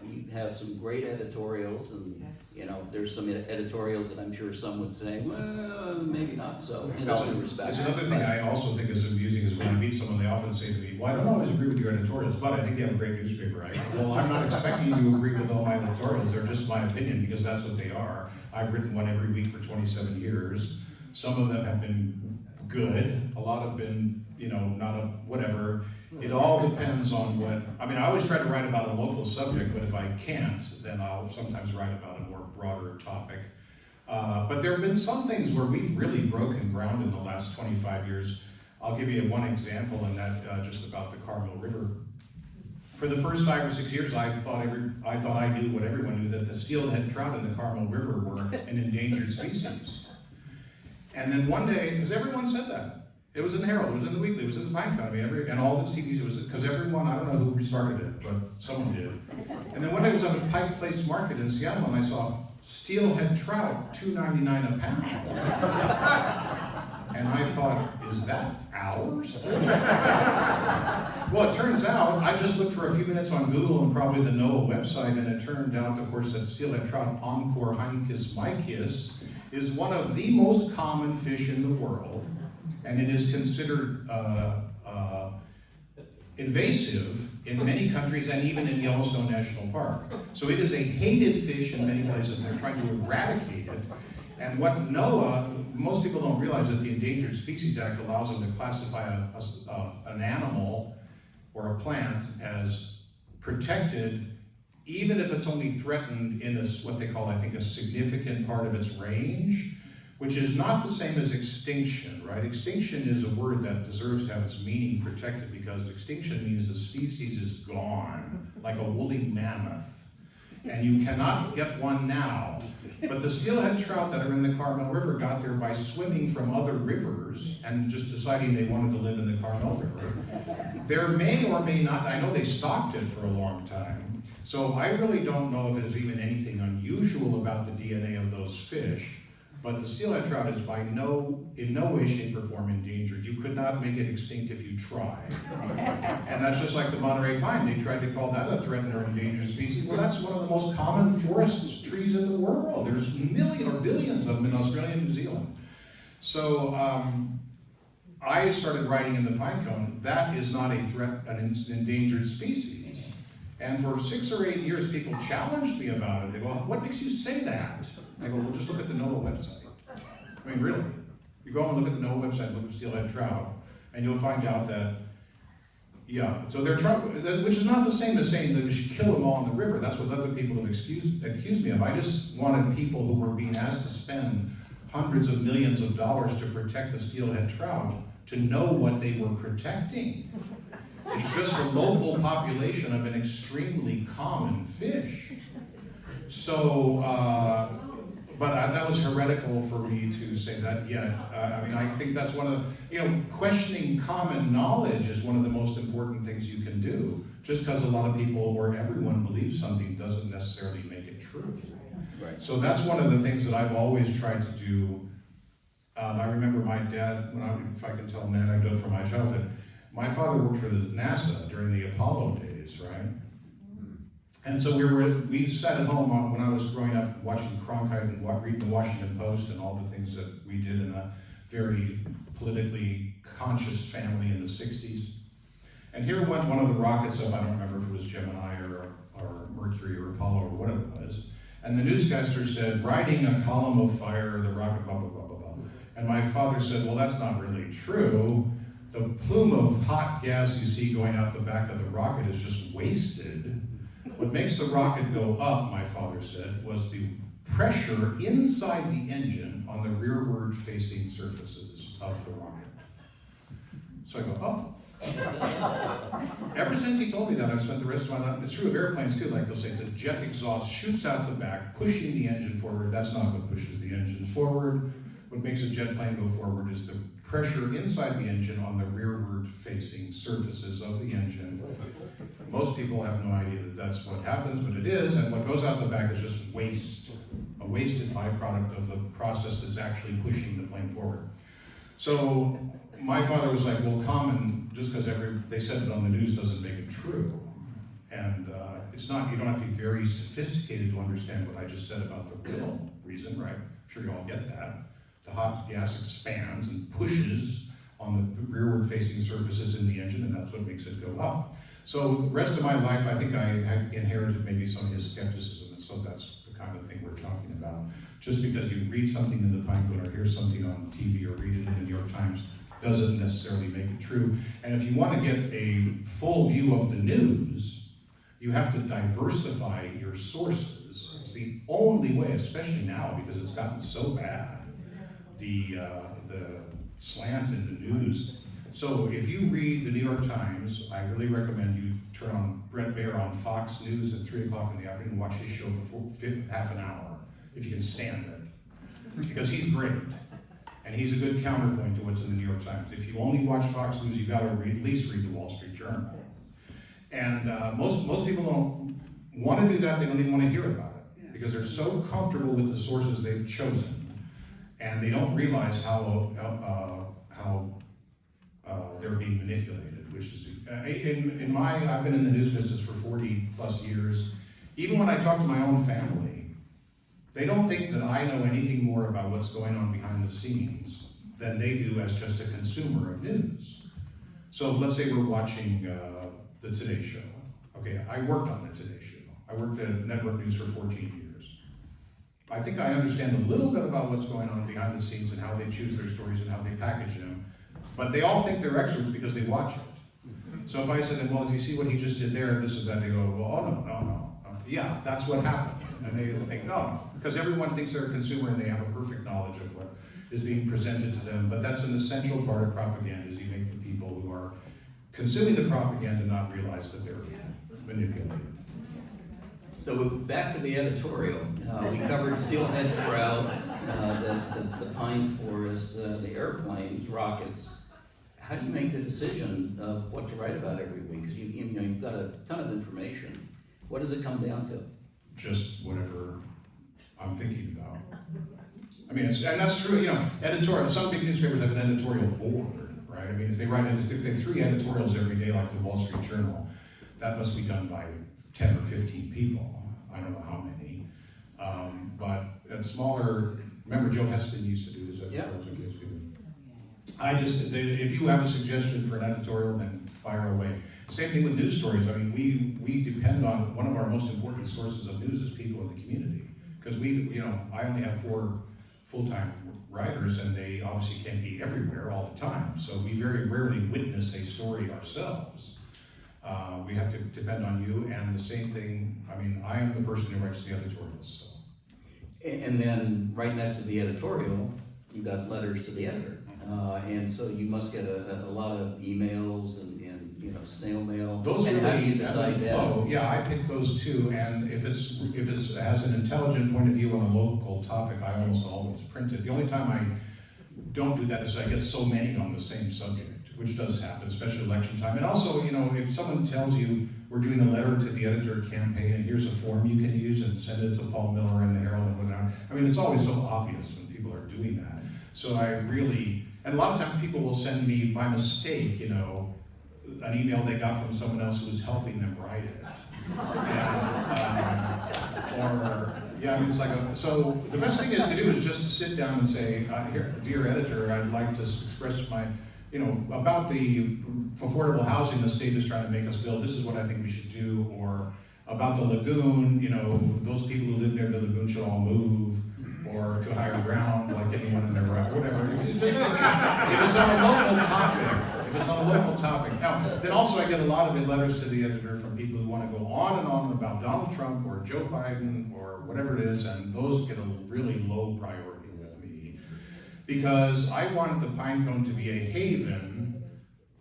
You have some great editorials, and yes. There's some editorials that I'm sure some would say, well, maybe not so, in all due respect. It's another thing I also think is amusing is when I meet someone, they often say to me, well, I don't always agree with your editorials, but I think you have a great newspaper, right? Well, I'm not expecting you to agree with all my editorials. They're just my opinion because that's what they are. I've written one every week for 27 years. Some of them have been good. A lot have been, not a whatever. It all depends on I always try to write about a local subject, but if I can't, then I'll sometimes write about a more broader topic. But there have been some things where we've really broken ground in the last 25 years. I'll give you one example, and that just about the Carmel River. For the first 5 or 6 years, I thought I knew what everyone knew, that the steelhead trout in the Carmel River were an endangered species. And then one day, because everyone said that. It was in the Herald, it was in the Weekly, it was in the Pine Cone, and all the TVs, it was, because everyone, I don't know who started it, but someone did. And then one day I was up at Pike Place Market in Seattle, and I saw steelhead trout, $2.99 a pound. And I thought, is that ours? Well, it turns out, I just looked for a few minutes on Google and probably the NOAA website, and it turned out, of course, that steelhead trout, Encore heincus mykiss, is one of the most common fish in the world, and it is considered invasive in many countries and even in Yellowstone National Park. So it is a hated fish in many places, and they're trying to eradicate it. And what NOAA, most people don't realize that the Endangered Species Act allows them to classify an animal or a plant as protected, even if it's only threatened in what they call, I think, a significant part of its range, which is not the same as extinction, right? Extinction is a word that deserves to have its meaning protected, because extinction means the species is gone, like a woolly mammoth. And you cannot get one now. But the steelhead trout that are in the Carmel River got there by swimming from other rivers and just deciding they wanted to live in the Carmel River. There may or may not, I know they stocked it for a long time, so I really don't know if there's even anything unusual about the DNA of those fish, but the steelhead trout is in no way, shape, or form endangered. You could not make it extinct if you tried. And that's just like the Monterey pine. They tried to call that a threatened or endangered species. Well, that's one of the most common forest trees in the world. There's millions or billions of them in Australia and New Zealand. So I started writing in the pine cone, that is not a threat, an endangered species. And for 6 or 8 years, people challenged me about it. They go, what makes you say that? I go, well, just look at the NOAA website. I mean, really. You go and look at the NOAA website, look at steelhead trout, and you'll find out that, yeah, so they're trout, which is not the same as saying that we should kill them all in the river. That's what other people have accused me of. I just wanted people who were being asked to spend hundreds of millions of dollars to protect the steelhead trout to know what they were protecting. It's just a local population of an extremely common fish. So, that was heretical for me to say that yet. I mean, I think that's one of the, questioning common knowledge is one of the most important things you can do. Just because a lot of people or everyone believes something doesn't necessarily make it true. Right. So that's one of the things that I've always tried to do. I remember my dad, if I can tell an anecdote from my childhood, my father worked for the NASA during the Apollo days, right? And so we sat at home when I was growing up watching Cronkite and reading the Washington Post and all the things that we did in a very politically conscious family in the 60s. And here went one of the rockets up, I don't remember if it was Gemini or Mercury or Apollo or what it was. And the newscaster said, riding a column of fire, the rocket, blah, blah, blah, blah, blah. And my father said, well, that's not really true. The plume of hot gas you see going out the back of the rocket is just wasted. What makes the rocket go up, my father said, was the pressure inside the engine on the rearward facing surfaces of the rocket. So I go, oh. Ever since he told me that, I've spent the rest of my life, it's true of airplanes too, like they'll say the jet exhaust shoots out the back, pushing the engine forward. That's not what pushes the engine forward. What makes a jet plane go forward is the pressure inside the engine on the rearward facing surfaces of the engine. Most people have no idea that that's what happens, but it is, and what goes out the back is just waste, a wasted byproduct of the process that's actually pushing the plane forward. So my father was like, well, common, just because they said it on the news doesn't make it true. And it's not, you don't have to be very sophisticated to understand what I just said about the real reason, right? I'm sure you all get that. The hot gas expands and pushes on the rearward facing surfaces in the engine, and that's what makes it go up. So the rest of my life, I think I had inherited maybe some of his skepticism, and so that's the kind of thing we're talking about. Just because you read something in the Pine Cone or hear something on TV or read it in the New York Times doesn't necessarily make it true. And if you want to get a full view of the news, you have to diversify your sources. It's the only way, especially now because it's gotten so bad. The slant in the news. So if you read the New York Times, I really recommend you turn on Brett Baer on Fox News at 3 o'clock in the afternoon and watch his show for half an hour, if you can stand it. Because he's great. And he's a good counterpoint to what's in the New York Times. If you only watch Fox News, you've got to at least read the Wall Street Journal. And most people don't want to do that, they don't even want to hear about it. Because they're so comfortable with the sources they've chosen. And they don't realize how how they're being manipulated, which is, I've been in the news business for 40 plus years. Even when I talk to my own family, they don't think that I know anything more about what's going on behind the scenes than they do as just a consumer of news. So let's say we're watching the Today Show. Okay, I worked on the Today Show. I worked at network news for 14 years. I think I understand a little bit about what's going on behind the scenes and how they choose their stories and how they package them. But they all think they're experts because they watch it. So if I said, well, do you see what he just did there, this is that, they go, well, oh, no. Yeah, that's what happened. And they think, no, because everyone thinks they're a consumer and they have a perfect knowledge of what is being presented to them. But that's an essential part of propaganda, is you make the people who are consuming the propaganda not realize that they're manipulated. So back to the editorial. We covered steelhead trout, the pine forest, the airplanes, rockets. How do you make the decision of what to write about every week? Because you've got a ton of information. What does it come down to? Just whatever I'm thinking about. I mean, and that's true. Editorial. Some big newspapers have an editorial board, right? I mean, if they have 3 editorials every day, like the Wall Street Journal, that must be done by 10 or 15 people. I don't know how many. But at smaller, remember Joe Heston used to do his editorials. If you have a suggestion for an editorial, then fire away. Same thing with news stories. I mean, we depend on, one of our most important sources of news is people in the community. Because I only have 4 full-time writers, and they obviously can't be everywhere all the time. So we very rarely witness a story ourselves. We have to depend on you, and the same thing, I mean, I am the person who writes the editorials. So. And then right next to the editorial, you've got letters to the editor. And so you must get a lot of emails and snail mail. Those and really, how do you decide that? Yeah, I pick those too, and if it has an intelligent point of view on a local topic, I almost always print it. The only time I don't do that is I get so many on the same subject, which does happen, especially election time. And also, if someone tells you we're doing a letter to the editor campaign and here's a form you can use and send it to Paul Miller and the Herald and whatnot. I mean, it's always so obvious when people are doing that. So and a lot of times people will send me, by mistake, an email they got from someone else who was helping them write it. It's like so the best thing to do is just to sit down and say, dear editor, I'd like to express my, about the affordable housing the state is trying to make us build, this is what I think we should do, or about the lagoon, those people who live near the lagoon should all move, or to higher ground, like anyone in their right, whatever. If it's on a local topic, now, then also I get a lot of letters to the editor from people who want to go on and on about Donald Trump or Joe Biden or whatever it is, and those get a really low priority with me, because I want the Pine Cone to be a haven,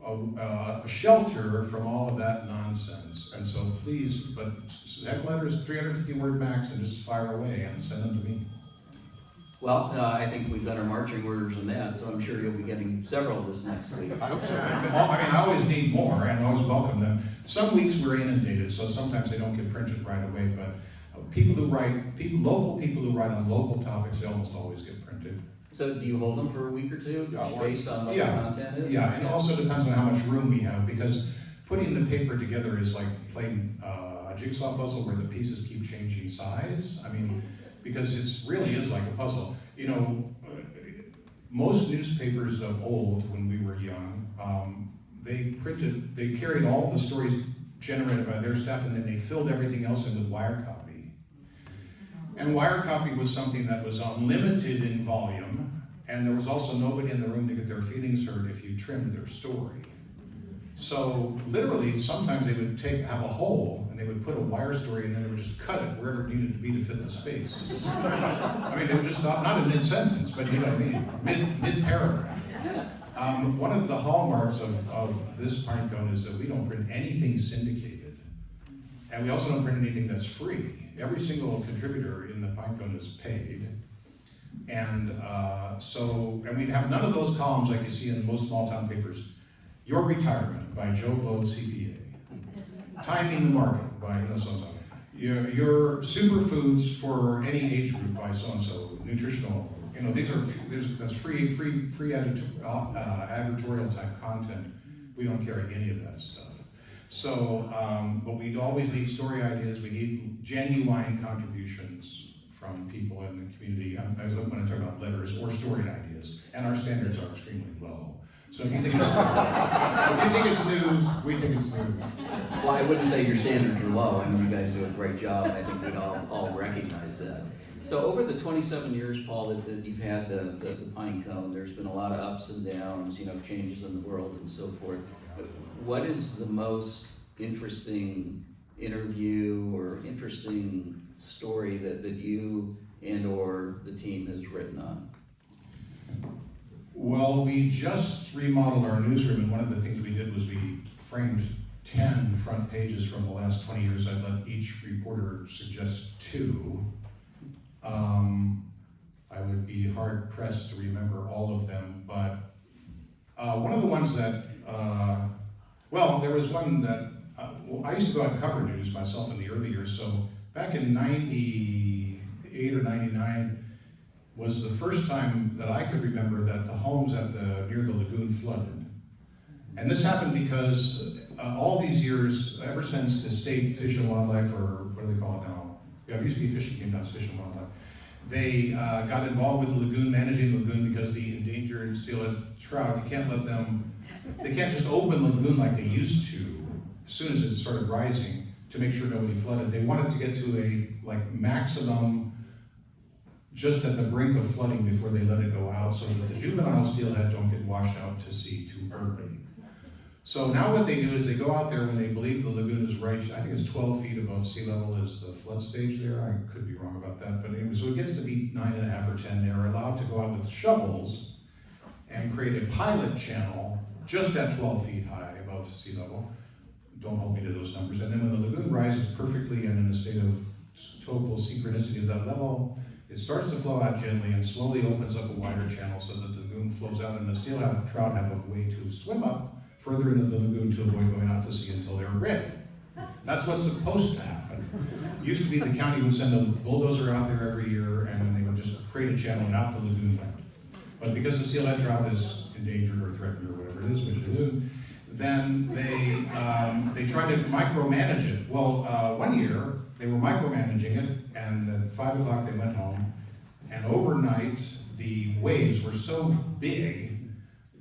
a shelter from all of that nonsense. And so please, but send letters, 350 word max, and just fire away and send them to me. Well, I think we've got our marching orders on that, so I'm sure you'll be getting several this next week. I hope so. I always need more, and I always welcome them. Some weeks we're inundated, so sometimes they don't get printed right away, but local people who write on local topics, they almost always get printed. So do you hold them for a week or two, based on what the content is? Yeah, and it also depends on how much room we have, because putting the paper together is like playing a jigsaw puzzle where the pieces keep changing size. I mean, because it really is like a puzzle. Most newspapers of old, when we were young, they carried all the stories generated by their staff, and then they filled everything else in with wire copy. And wire copy was something that was unlimited in volume, and there was also nobody in the room to get their feelings hurt if you trimmed their story. So literally, sometimes they would have a hole, and they would put a wire story, and then they would just cut it wherever it needed to be to fit the space. I mean, they would just stop, not in mid-sentence, but you know what I mean, mid-paragraph. One of the hallmarks of this Pine Cone is that we don't print anything syndicated, and we also don't print anything that's free. Every single contributor in the Pine Cone is paid, and we have none of those columns like you see in most small town papers. Your Retirement by Joe Blow, CPA. Timing the Market by so-and-so. Your Superfoods for any age group by so-and-so, nutritional that's free editorial type content. We don't carry any of that stuff. So, but we always need story ideas. We need genuine contributions from people in the community. I was when I talk about letters or story ideas, and our standards are extremely low. So if you think it's news, we think it's news. Well, I wouldn't say your standards are low. I mean, you guys do a great job, and I think we'd all recognize that. So over the 27 years, Paul, that you've had the Pine Cone, there's been a lot of ups and downs, changes in the world and so forth. What is the most interesting interview or interesting story that you and or the team has written on? Well, we just remodeled our newsroom, and one of the things we did was we framed 10 front pages from the last 20 years. I let each reporter suggest 2. I would be hard pressed to remember all of them, but one of the ones that, there was one that, I used to go out and cover news myself in the early years, so back in 98 or 99 was the first time that I could remember that the homes near the lagoon flooded. And this happened because all these years, ever since the state Fish and Wildlife, or what do they call it now? Yeah, it used to be Fish and Game, now it's Fish and Wildlife. They got involved with the lagoon, managing the lagoon, because the endangered steelhead trout, they can't just open the lagoon like they used to as soon as it started rising to make sure nobody flooded. They wanted to get to a maximum just at the brink of flooding before they let it go out, so that the juvenile steelhead don't get washed out to sea too early. So now what they do is they go out there when they believe the lagoon is right, I think it's 12 feet above sea level is the flood stage there. I could be wrong about that, but anyway, so it gets to be 9.5 or 10. They're allowed to go out with shovels and create a pilot channel just at 12 feet high above sea level. Don't hold me to those numbers. And then when the lagoon rises perfectly and in a state of total synchronicity of that level, it starts to flow out gently and slowly opens up a wider channel so that the lagoon flows out, and the steelhead trout have a way to swim up further into the lagoon to avoid going out to sea until they're ready. That's what's supposed to happen. It used to be the county would send a bulldozer out there every year, and then they would just create a channel and out the lagoon went. But because the steelhead trout is endangered or threatened or whatever it is, which it is, then they tried to micromanage it. Well, one year they were micromanaging it, and at 5 o'clock they went home, and overnight the waves were so big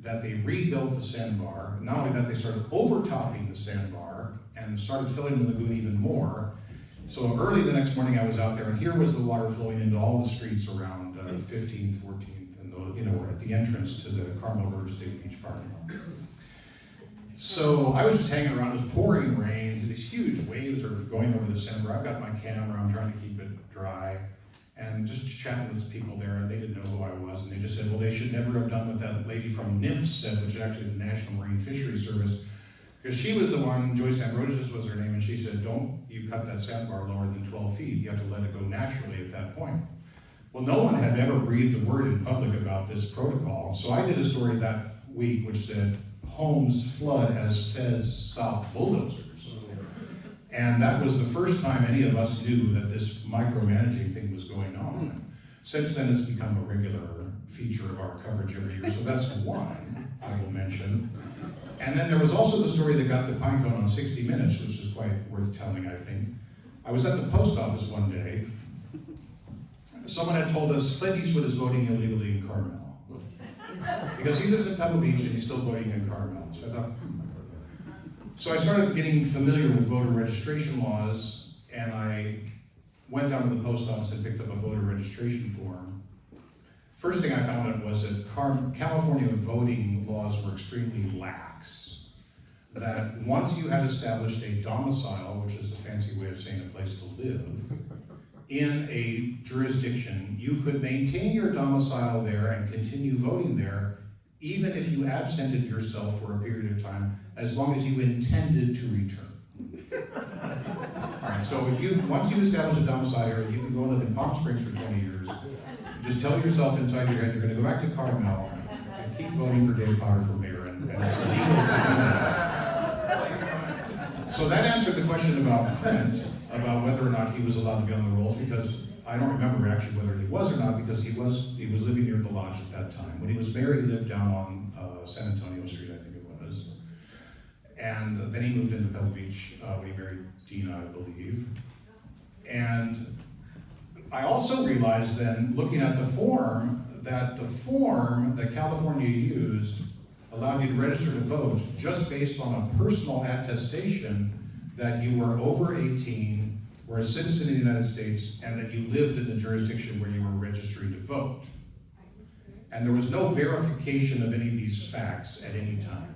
that they rebuilt the sandbar. Not only that, they started overtopping the sandbar and started filling the lagoon even more. So early the next morning I was out there, and here was the water flowing into all the streets around 15th, 14th, and we're at the entrance to the Carmel River State Beach parking lot. So I was just hanging around. It was pouring rain. These huge waves are going over the sandbar. I've got my camera. I'm trying to keep it dry. And just chatting with people there, and they didn't know who I was, and they just said, well, they should never have done what that lady from NIMS said, which is actually the National Marine Fisheries Service, because she was the one, Joyce Ambrosius was her name, and she said, don't you cut that sandbar lower than 12 feet, you have to let it go naturally at that point. Well, no one had ever breathed a word in public about this protocol, so I did a story that week which said, homes flood as feds stop bulldozers. And that was the first time any of us knew that this micromanaging thing was going on. Since then, it's become a regular feature of our coverage every year, so that's one I will mention. And then there was also the story that got the Pine Cone on 60 Minutes, which is quite worth telling, I think. I was at the post office one day. Someone had told us Clint Eastwood is voting illegally in Carmel. Because he lives in Pebble Beach and he's still voting in Carmel. So I thought, So I started getting familiar with voter registration laws, and I went down to the post office and picked up a voter registration form. First thing I found out was that California voting laws were extremely lax. That once you had established a domicile, which is a fancy way of saying a place to live, in a jurisdiction, you could maintain your domicile there and continue voting there, even if you absented yourself for a period of time, as long as you intended to return. All right, so once you establish a domicile here, you can go live in Palm Springs for 20 years. Just tell yourself inside your head you're going to go back to Carmel and keep voting for Dave Potter for mayor, and it's illegal to do that. So that answered the question about Clint, about whether or not he was allowed to be on the rolls, because I don't remember actually whether he was or not, because he was living near the lodge at that time. When he was married, he lived down on San Antonio Street, I think it was. And then he moved into Pebble Beach when he married Dina, I believe. And I also realized then, looking at the form that California used allowed you to register to vote just based on a personal attestation that you were over 18, were a citizen of the United States, and that you lived in the jurisdiction where you were registering to vote. And there was no verification of any of these facts at any time.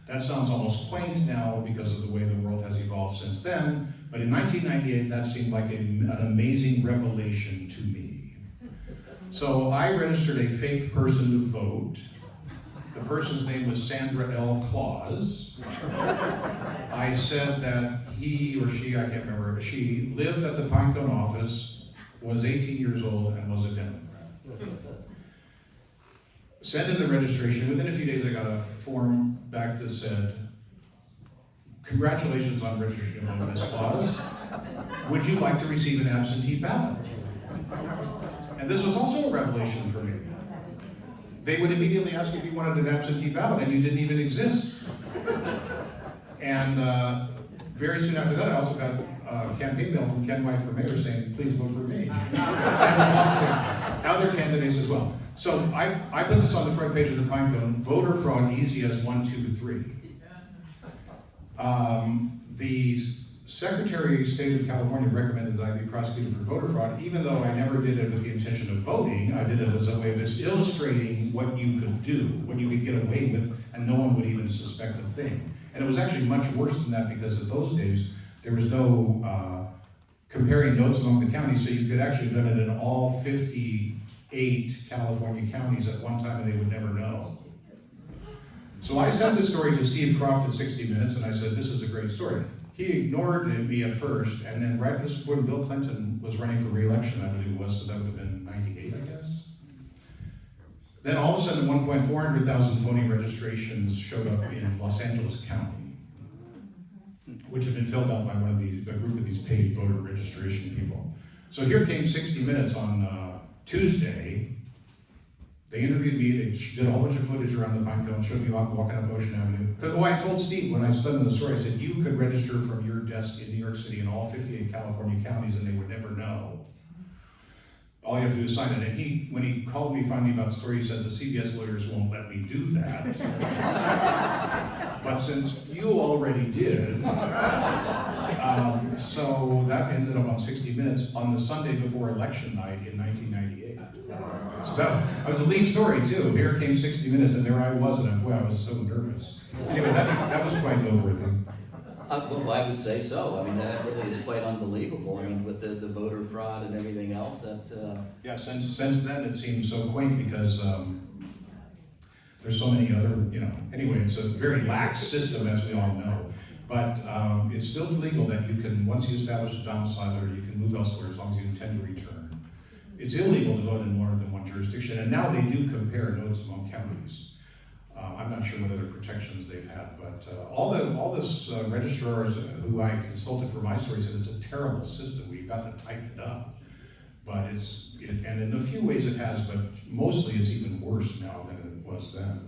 That sounds almost quaint now because of the way the world has evolved since then, but in 1998 that seemed like an amazing revelation to me. So I registered a fake person to vote. The person's name was Sandra L. Claus. I said that he or she, I can't remember, she lived at the Pine Cone office, was 18 years old, and was a Democrat. Sent in the registration. Within a few days I got a form back that said, "Congratulations on registering to vote, Ms. Claus. Would you like to receive an absentee ballot?" And this was also a revelation for me. They would immediately ask if you wanted an absentee ballot, and you didn't even exist. And very soon after that, I also got a campaign mail from Ken White for mayor saying, "Please vote for me." Other candidates as well. So I put this on the front page of the Pine Cone: voter fraud easy as 1, 2, 3. The Secretary of State of California recommended that I be prosecuted for voter fraud, even though I never did it with the intention of voting. I did it as a way of just illustrating what you could do, what you could get away with, and no one would even suspect a thing. And it was actually much worse than that, because in those days, there was no comparing notes among the counties, so you could actually have done it in all 58 California counties at one time, and they would never know. So I sent this story to Steve Croft at 60 Minutes, and I said, "This is a great story." He ignored me at first, and then right before Bill Clinton was running for re-election, I believe it was, so that would have been 98, I guess. Then all of a sudden, at one point, 400,000 voting registrations showed up in Los Angeles County, which had been filled out by a group of these paid voter registration people. So here came 60 Minutes on Tuesday. They interviewed me, they did a whole bunch of footage around the Pine Cone, showed me walking up Ocean Avenue. Because I told Steve when I was done with the story, I said, "You could register from your desk in New York City in all 58 California counties, and they would never know. All you have to do is sign it." And when he called me finally about the story, he said, "The CBS lawyers won't let me do that." But since you already did, so that ended up on 60 Minutes on the Sunday before election night in 1998. So that was a lead story too. Here came 60 Minutes, and there I was, and I was so nervous. Anyway, that was quite noteworthy. Well, I would say so. I mean, that really is quite unbelievable. I mean, with the voter fraud and everything else, Yeah, since then it seems so quaint, because there's so many other, anyway, it's a very lax system, as we all know. But it's still legal that you can, once you establish a domicile, or you can move elsewhere as long as you intend to return. It's illegal to vote in more than one jurisdiction, and now they do compare notes among counties. I'm not sure what other protections they've had, but all this registrars who I consulted for my story said it's a terrible system. We've got to tighten it up. But and in a few ways it has, but mostly it's even worse now than it was then.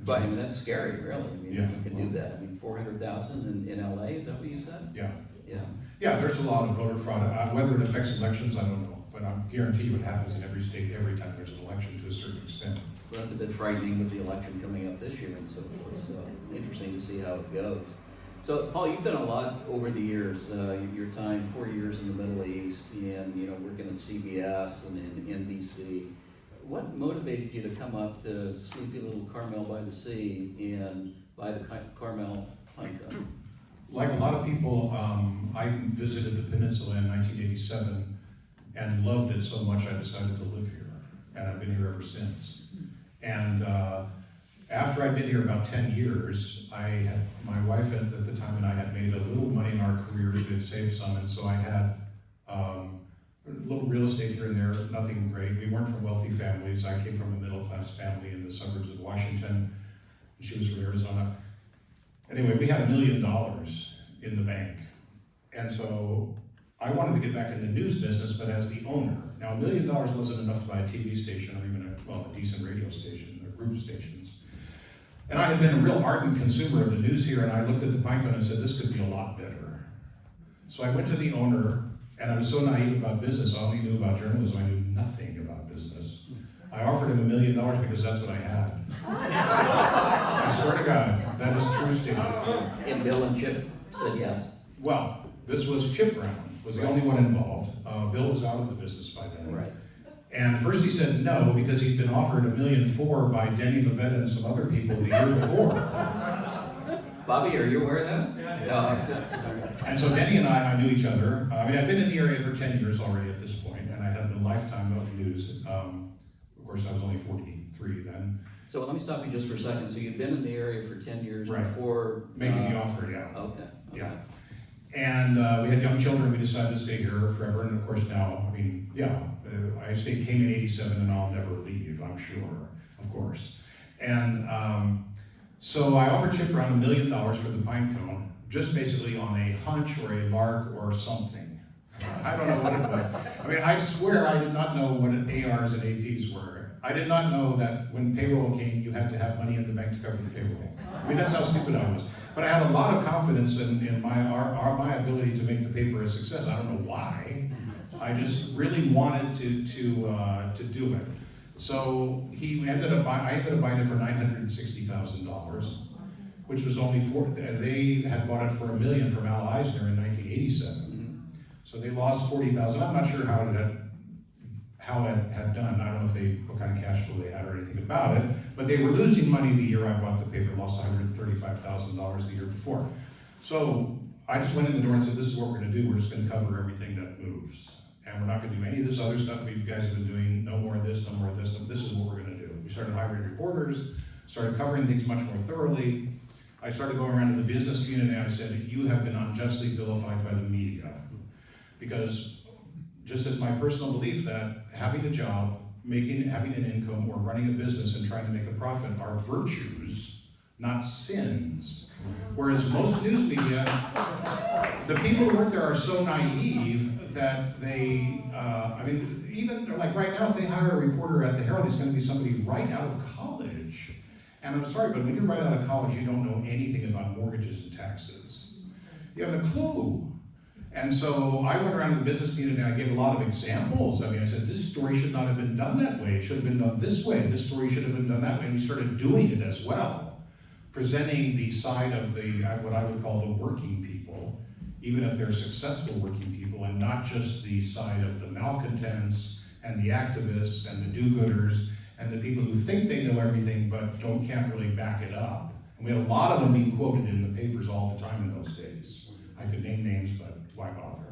but I mean, that's scary, really. I mean, Yeah. if you can do that. I mean, 400,000 in LA, is that what you said? Yeah. Yeah. Yeah, there's a lot of voter fraud. Whether it affects elections, I don't know. But I guarantee you it happens in every state every time there's an election to a certain extent. Well, that's a bit frightening with the election coming up this year and so forth, so interesting to see how it goes. So, Paul, you've done a lot over the years, your time, 4 years in the Middle East, and, working at CBS and in NBC. What motivated you to come up to sleepy little Carmel-by-the-Sea and buy the Carmel Pine Cone? Like a lot of people, I visited the peninsula in 1987 and loved it so much I decided to live here, and I've been here ever since. And after I'd been here about 10 years, my wife at the time and I had made a little money in our careers. We had saved some, and so I had a little real estate here and there, nothing great. We weren't from wealthy families. I came from a middle-class family in the suburbs of Washington. She was from Arizona. Anyway, we had $1 million in the bank. And so I wanted to get back in the news business, but as the owner. Now, $1 million wasn't enough to buy a TV station or even a decent radio station or group of stations. And I had been a real ardent consumer of the news here, and I looked at the Pine Cone and said, this could be a lot better. So I went to the owner, and I was so naive about business. I only knew about journalism. I knew nothing about business. I offered him $1 million because that's what I had. I swear to God, that is a true statement. And Bill and Chip said yes. Well, this was Chip Brown, was the only one involved. Bill was out of the business by then. Right. And first he said no, because he'd been offered $1.4 million by Denny Levette and some other people the year before. Bobby, are you aware of that? Yeah. And so Denny and I knew each other. I mean, I'd been in the area for 10 years already at this point, and I had a lifetime of news. Of course, I was only 43 then. So let me stop you just for a second. So you've been in the area for 10 years Right. before... Making the offer, yeah. Okay. Yeah. And we had young children. We decided to stay here forever. And of course now, I mean, yeah, I came in 87 and I'll never leave, I'm sure, of course. And so I offered Chip Brown $1 million for the Pine Cone, just basically on a hunch or a lark or something. I don't know what it was. I mean, I swear I did not know what ARs and APs were. I did not know that when payroll came, you had to have money in the bank to cover the payroll. I mean, that's how stupid I was. But I had a lot of confidence in my ability to make the paper a success. I don't know why. I just really wanted to do it. So I ended up buying it for $960,000, which was only they had bought it for $1 million from Al Eisner in 1987. So they lost $40,000. I'm not sure how it had done. I don't know what kind of cash flow they had or anything about it, but they were losing money the year I bought the paper, lost $135,000 the year before. So I just went in the door and said, this is what we're gonna do. We're just gonna cover everything that moves. And we're not gonna do any of this other stuff you guys have been doing, no more of this, no more of this. This is what we're gonna do. We started hiring reporters, started covering things much more thoroughly. I started going around to the business community and I said, you have been unjustly vilified by the media. Because just as my personal belief that having a job, having an income, or running a business and trying to make a profit are virtues, not sins. Whereas most news media, the people who work there are so naive that they, even like right now, if they hire a reporter at the Herald, he's going to be somebody right out of college. And I'm sorry, but when you're right out of college, you don't know anything about mortgages and taxes. You haven't a clue. And so I went around to the business community and I gave a lot of examples. I mean, I said, this story should not have been done that way. It should have been done this way. This story should have been done that way. And we started doing it as well, presenting the side of what I would call the working people, even if they're successful working people, and not just the side of the malcontents and the activists and the do-gooders and the people who think they know everything but can't really back it up. And we had a lot of them being quoted in the papers all the time in those days. I could name names, but why bother?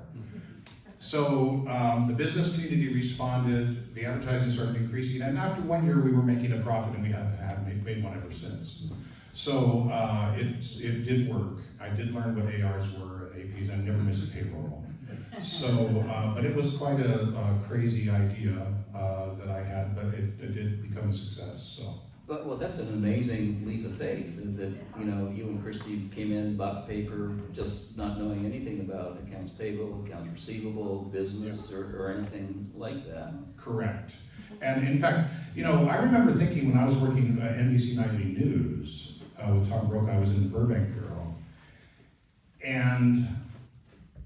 So the business community responded, the advertising started increasing, and after 1 year we were making a profit, and we have made one ever since. So it did work. I did learn what ARs were and APs. I never missed a payroll. So, but it was quite a crazy idea that I had, but it did become a success. So. Well, that's an amazing leap of faith that you and Christy came in, bought the paper, just not knowing anything about accounts payable, accounts receivable, business, or anything like that. Correct. And in fact, I remember thinking when I was working at NBC Nightly News with Tom Brokaw, I was in the Burbank Bureau, and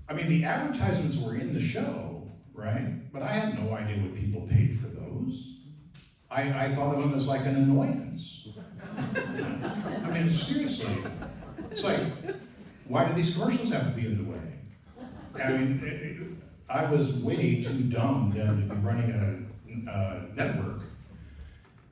I mean the advertisements were in the show, right? But I had no idea what people paid for those. I thought of them as like an annoyance. I mean, seriously. It's like, why do these commercials have to be in the way? I mean, I was way too dumb then to be running a network.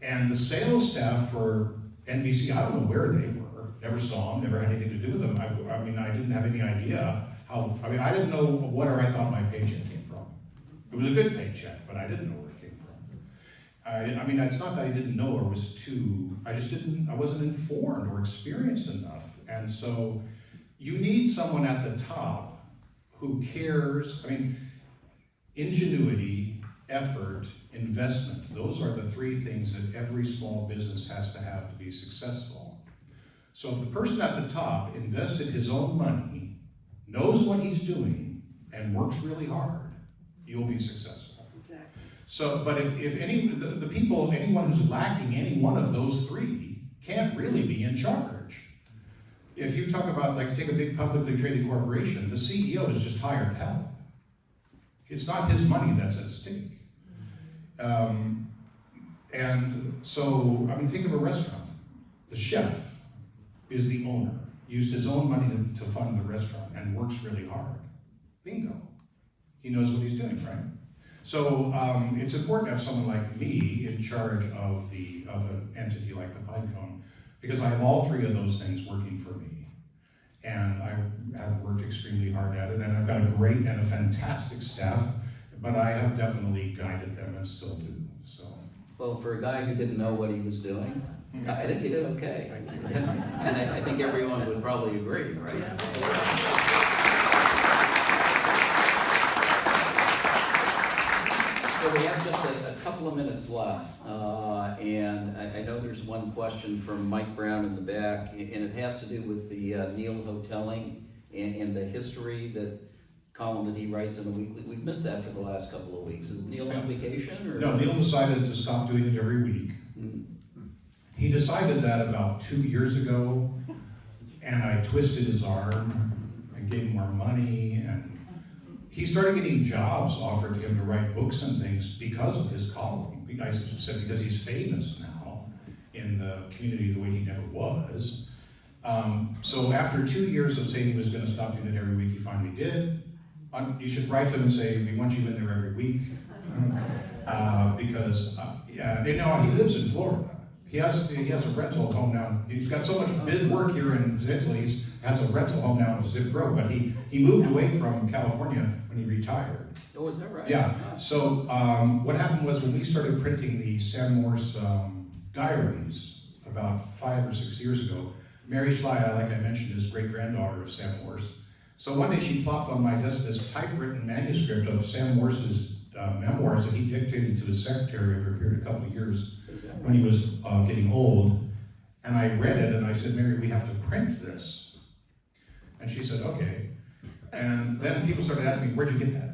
And the sales staff for NBC, I don't know where they were. Never saw them, never had anything to do with them. I mean, I didn't have any idea I didn't know where I thought my paycheck came from. It was a good paycheck, but I didn't know where it came from. I mean, it's not that I didn't know or I wasn't informed or experienced enough. And so you need someone at the top who cares. I mean, ingenuity, effort, investment, those are the three things that every small business has to have to be successful. So if the person at the top invested his own money, knows what he's doing, and works really hard, you'll be successful. Exactly. So, but if anyone who's lacking any one of those three can't really be in charge. If you talk about, like, take a big publicly traded corporation, the CEO is just hired help. It's not his money that's at stake. And so, I mean, think of a restaurant. The chef is the owner, used his own money to fund the restaurant and works really hard. Bingo. He knows what he's doing, right? So it's important to have someone like me in charge of an entity like the Pine Cone, because I have all three of those things working for me. And I have worked extremely hard at it, and I've got a great and a fantastic staff, but I have definitely guided them and still do, so. Well, for a guy who didn't know what he was doing, I think he did okay. And I think everyone would probably agree, right? So we have just a couple of minutes left, and I know there's one question from Mike Brown in the back, and it has to do with the Neil Hoteling and the history that column that he writes in the weekly. We've missed that for the last couple of weeks. Is Neil on vacation? Or? No, Neil decided to stop doing it every week. He decided that about 2 years ago, and I twisted his arm and gave him more money, and he started getting jobs offered to him to write books and things because of his column. I said because he's famous now in the community the way he never was. So after 2 years of saying he was going to stop doing it every week, he finally did. You should write to him and say, we want you in there every week. Because you know, he lives in Florida. He has a rental home now. He's got so much big work here in Peninsula, he has a rental home now in Pacific Grove, but he moved away from California when he retired. Oh, is that right? Yeah, so what happened was when we started printing the Sam Morse diaries about 5 or 6 years ago, Mary Schley, like I mentioned, is great-granddaughter of Sam Morse. So one day she plopped on my desk this typewritten manuscript of Sam Morse's memoirs that he dictated to his secretary over a period of a couple of years when he was getting old. And I read it and I said, Mary, we have to print this. And she said, okay. And then people started asking me, where'd you get that?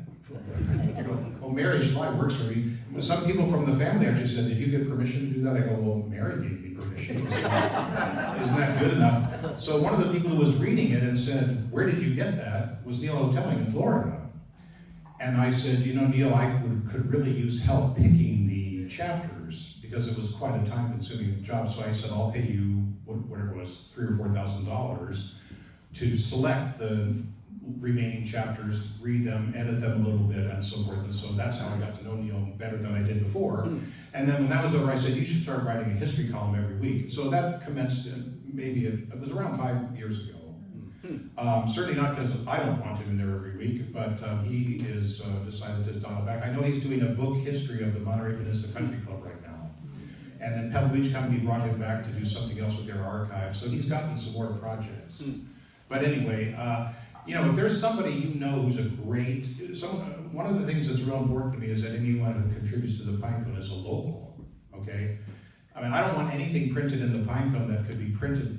I go, well, Mary Schley works for me. Some people from the family actually said, did you get permission to do that? I go, well, Mary gave me permission. Isn't that good enough? So one of the people who was reading it and said, where did you get that? Was Neil Hoteling in Florida. And I said, you know, Neil, I could really use help picking the chapters because it was quite a time-consuming job. So I said, I'll pay you whatever it was, $3,000 or $4,000 to select the remaining chapters, read them, edit them a little bit, and so forth. And so that's how I got to know Neil better than I did before. And then when that was over, I said, you should start writing a history column every week. So that commenced it was around 5 years ago. Certainly not because I don't want him in there every week, but he is decided to dial back. I know he's doing a book history of the Monterey Peninsula Country Club right now. And then Pebble Beach Company brought him back to do something else with their archive. So he's gotten some more projects. But anyway, you know, if there's somebody you know who's a great, one of the things that's real important to me is that anyone who contributes to the Pine Cone is a local, okay? I mean, I don't want anything printed in the Pine Cone that could be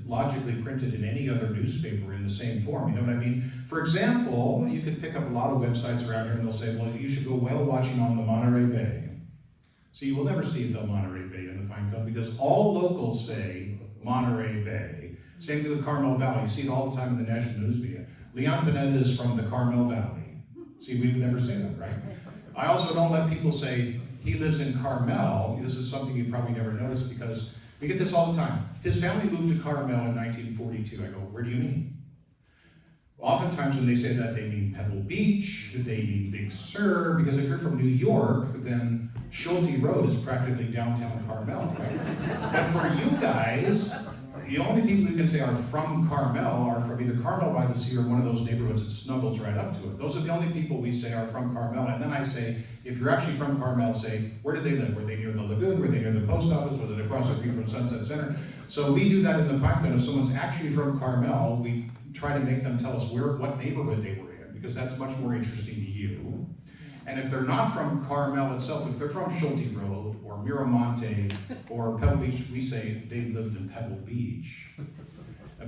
logically printed in any other newspaper in the same form, you know what I mean? For example, you could pick up a lot of websites around here and they'll say, well, you should go whale watching on the Monterey Bay. So you will never see the Monterey Bay in the Pine Cone because all locals say Monterey Bay. Same thing with Carmel Valley. You see it all the time in the national news media. Leon Panetta is from the Carmel Valley. See, we would never say that, right? I also don't let people say, he lives in Carmel. This is something you probably never noticed because we get this all the time. His family moved to Carmel in 1942. I go, where do you mean? Oftentimes when they say that, they mean Pebble Beach, they mean Big Sur, because if you're from New York, then Schulte Road is practically downtown Carmel, right? And for you guys, the only people who can say are from Carmel are from either Carmel-by-the-Sea or one of those neighborhoods that snuggles right up to it. Those are the only people we say are from Carmel. And then I say, if you're actually from Carmel, say, where did they live? Were they near the lagoon? Were they near the post office? Was it across the street from Sunset Center? So we do that in the Pine Cone. If someone's actually from Carmel, we try to make them tell us what neighborhood they were in, because that's much more interesting to you. And if they're not from Carmel itself, if they're from Schulte Road or Miramonte or Pebble Beach, we say they lived in Pebble Beach.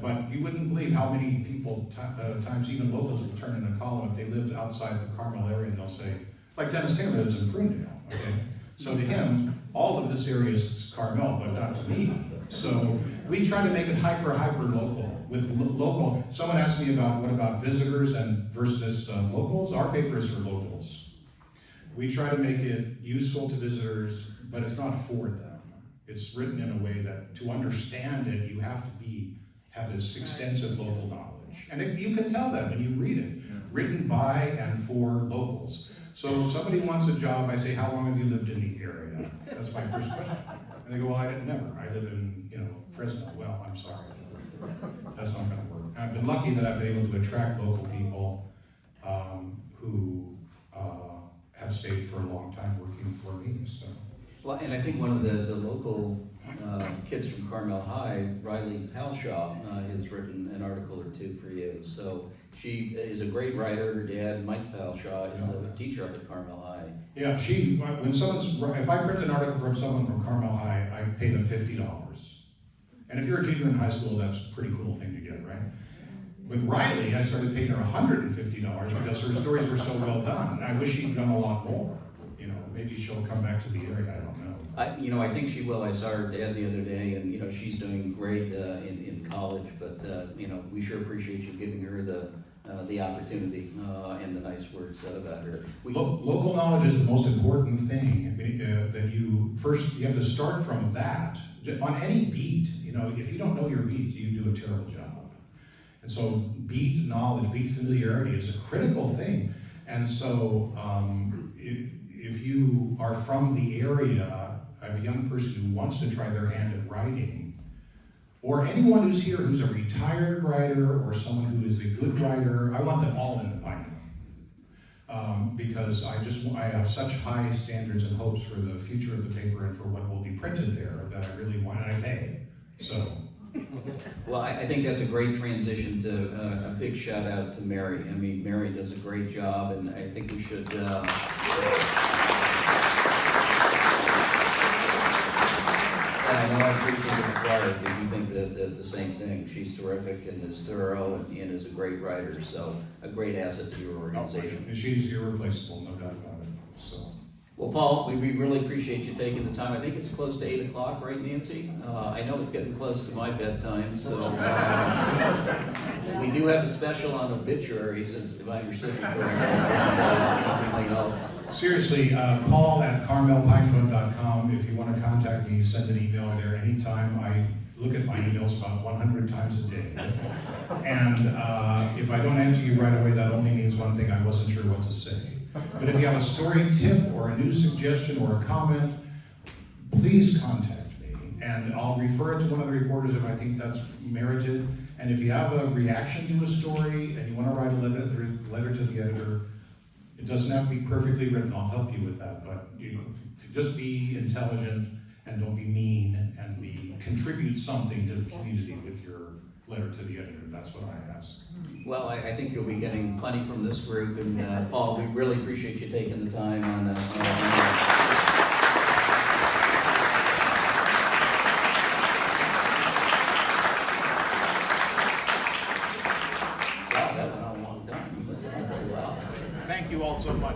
But you wouldn't believe how many people, times even locals, will turn in a column if they live outside the Carmel area, and they'll say, like Dennis Taylor lives in Prunedale, okay? So to him, all of this area is Carmel, but not to me. So we try to make it hyper local. With local, someone asked me about what about visitors and versus locals. Our paper is for locals. We try to make it useful to visitors, but it's not for them. It's written in a way that to understand it, you have to have this extensive local knowledge. And you can tell that when you read it. Written by and for locals. So if somebody wants a job, I say, how long have you lived in the area? That's my first question. And they go, well, I didn't never. I live in, Fresno. Well, I'm sorry. That's not gonna work. I've been lucky that I've been able to attract local people who have stayed for a long time working for me, so. Well, and I think one of the local kids from Carmel High, Riley Halshaw, has written an article or two for you. So she is a great writer. Her dad, Mike Halshaw, is a teacher up at Carmel High. Yeah, if I print an article from someone from Carmel High, I pay them $50. And if you're a junior in high school, that's a pretty cool thing to get, right? With Riley, I started paying her $150 because her stories were so well done. I wish she'd done a lot more. Maybe she'll come back to the area, I don't know. I think she will. I saw her dad the other day, and she's doing great in college. But we sure appreciate you giving her the opportunity and the nice words said about her. Local knowledge is the most important thing that you have to start from that on any beat. If you don't know your beat, you do a terrible job. And so beat knowledge, beat familiarity is a critical thing. And so if you are from the area, I have a young person who wants to try their hand at writing, or anyone who's here who's a retired writer or someone who is a good writer, I want them all in the Pine Cone. Because I have such high standards and hopes for the future of the paper and for what will be printed there that I really want, and I pay. So. Well, I think that's a great transition to a big shout out to Mary. Mary does a great job, and I think we should. I know I appreciate the choir because you think the same thing. She's terrific and is thorough and is a great writer, so a great asset to your organization. She's irreplaceable, no doubt about it. So. Well, Paul, we really appreciate you taking the time. I think it's close to 8 o'clock, right, Nancy? I know it's getting close to my bedtime, so we do have a special on obituaries, if I understood you correctly. Seriously, Paul at Carmel-by-the-Sea. If you want to contact me, send an email there anytime. I look at my emails about 100 times a day. And if I don't answer you right away, that only means one thing: I wasn't sure what to say. But if you have a story tip or a new suggestion or a comment, please contact me. And I'll refer it to one of the reporters if I think that's merited. And if you have a reaction to a story and you want to write a letter to the editor, it doesn't have to be perfectly written. I'll help you with that. But just be intelligent and don't be mean, and contribute something to the community with your letter to the editor. That's what I ask. Well, I think you'll be getting plenty from this group, and Paul, we really appreciate you taking the time on that. Wow, that went on a long time. You must have done really well. Thank you all so much.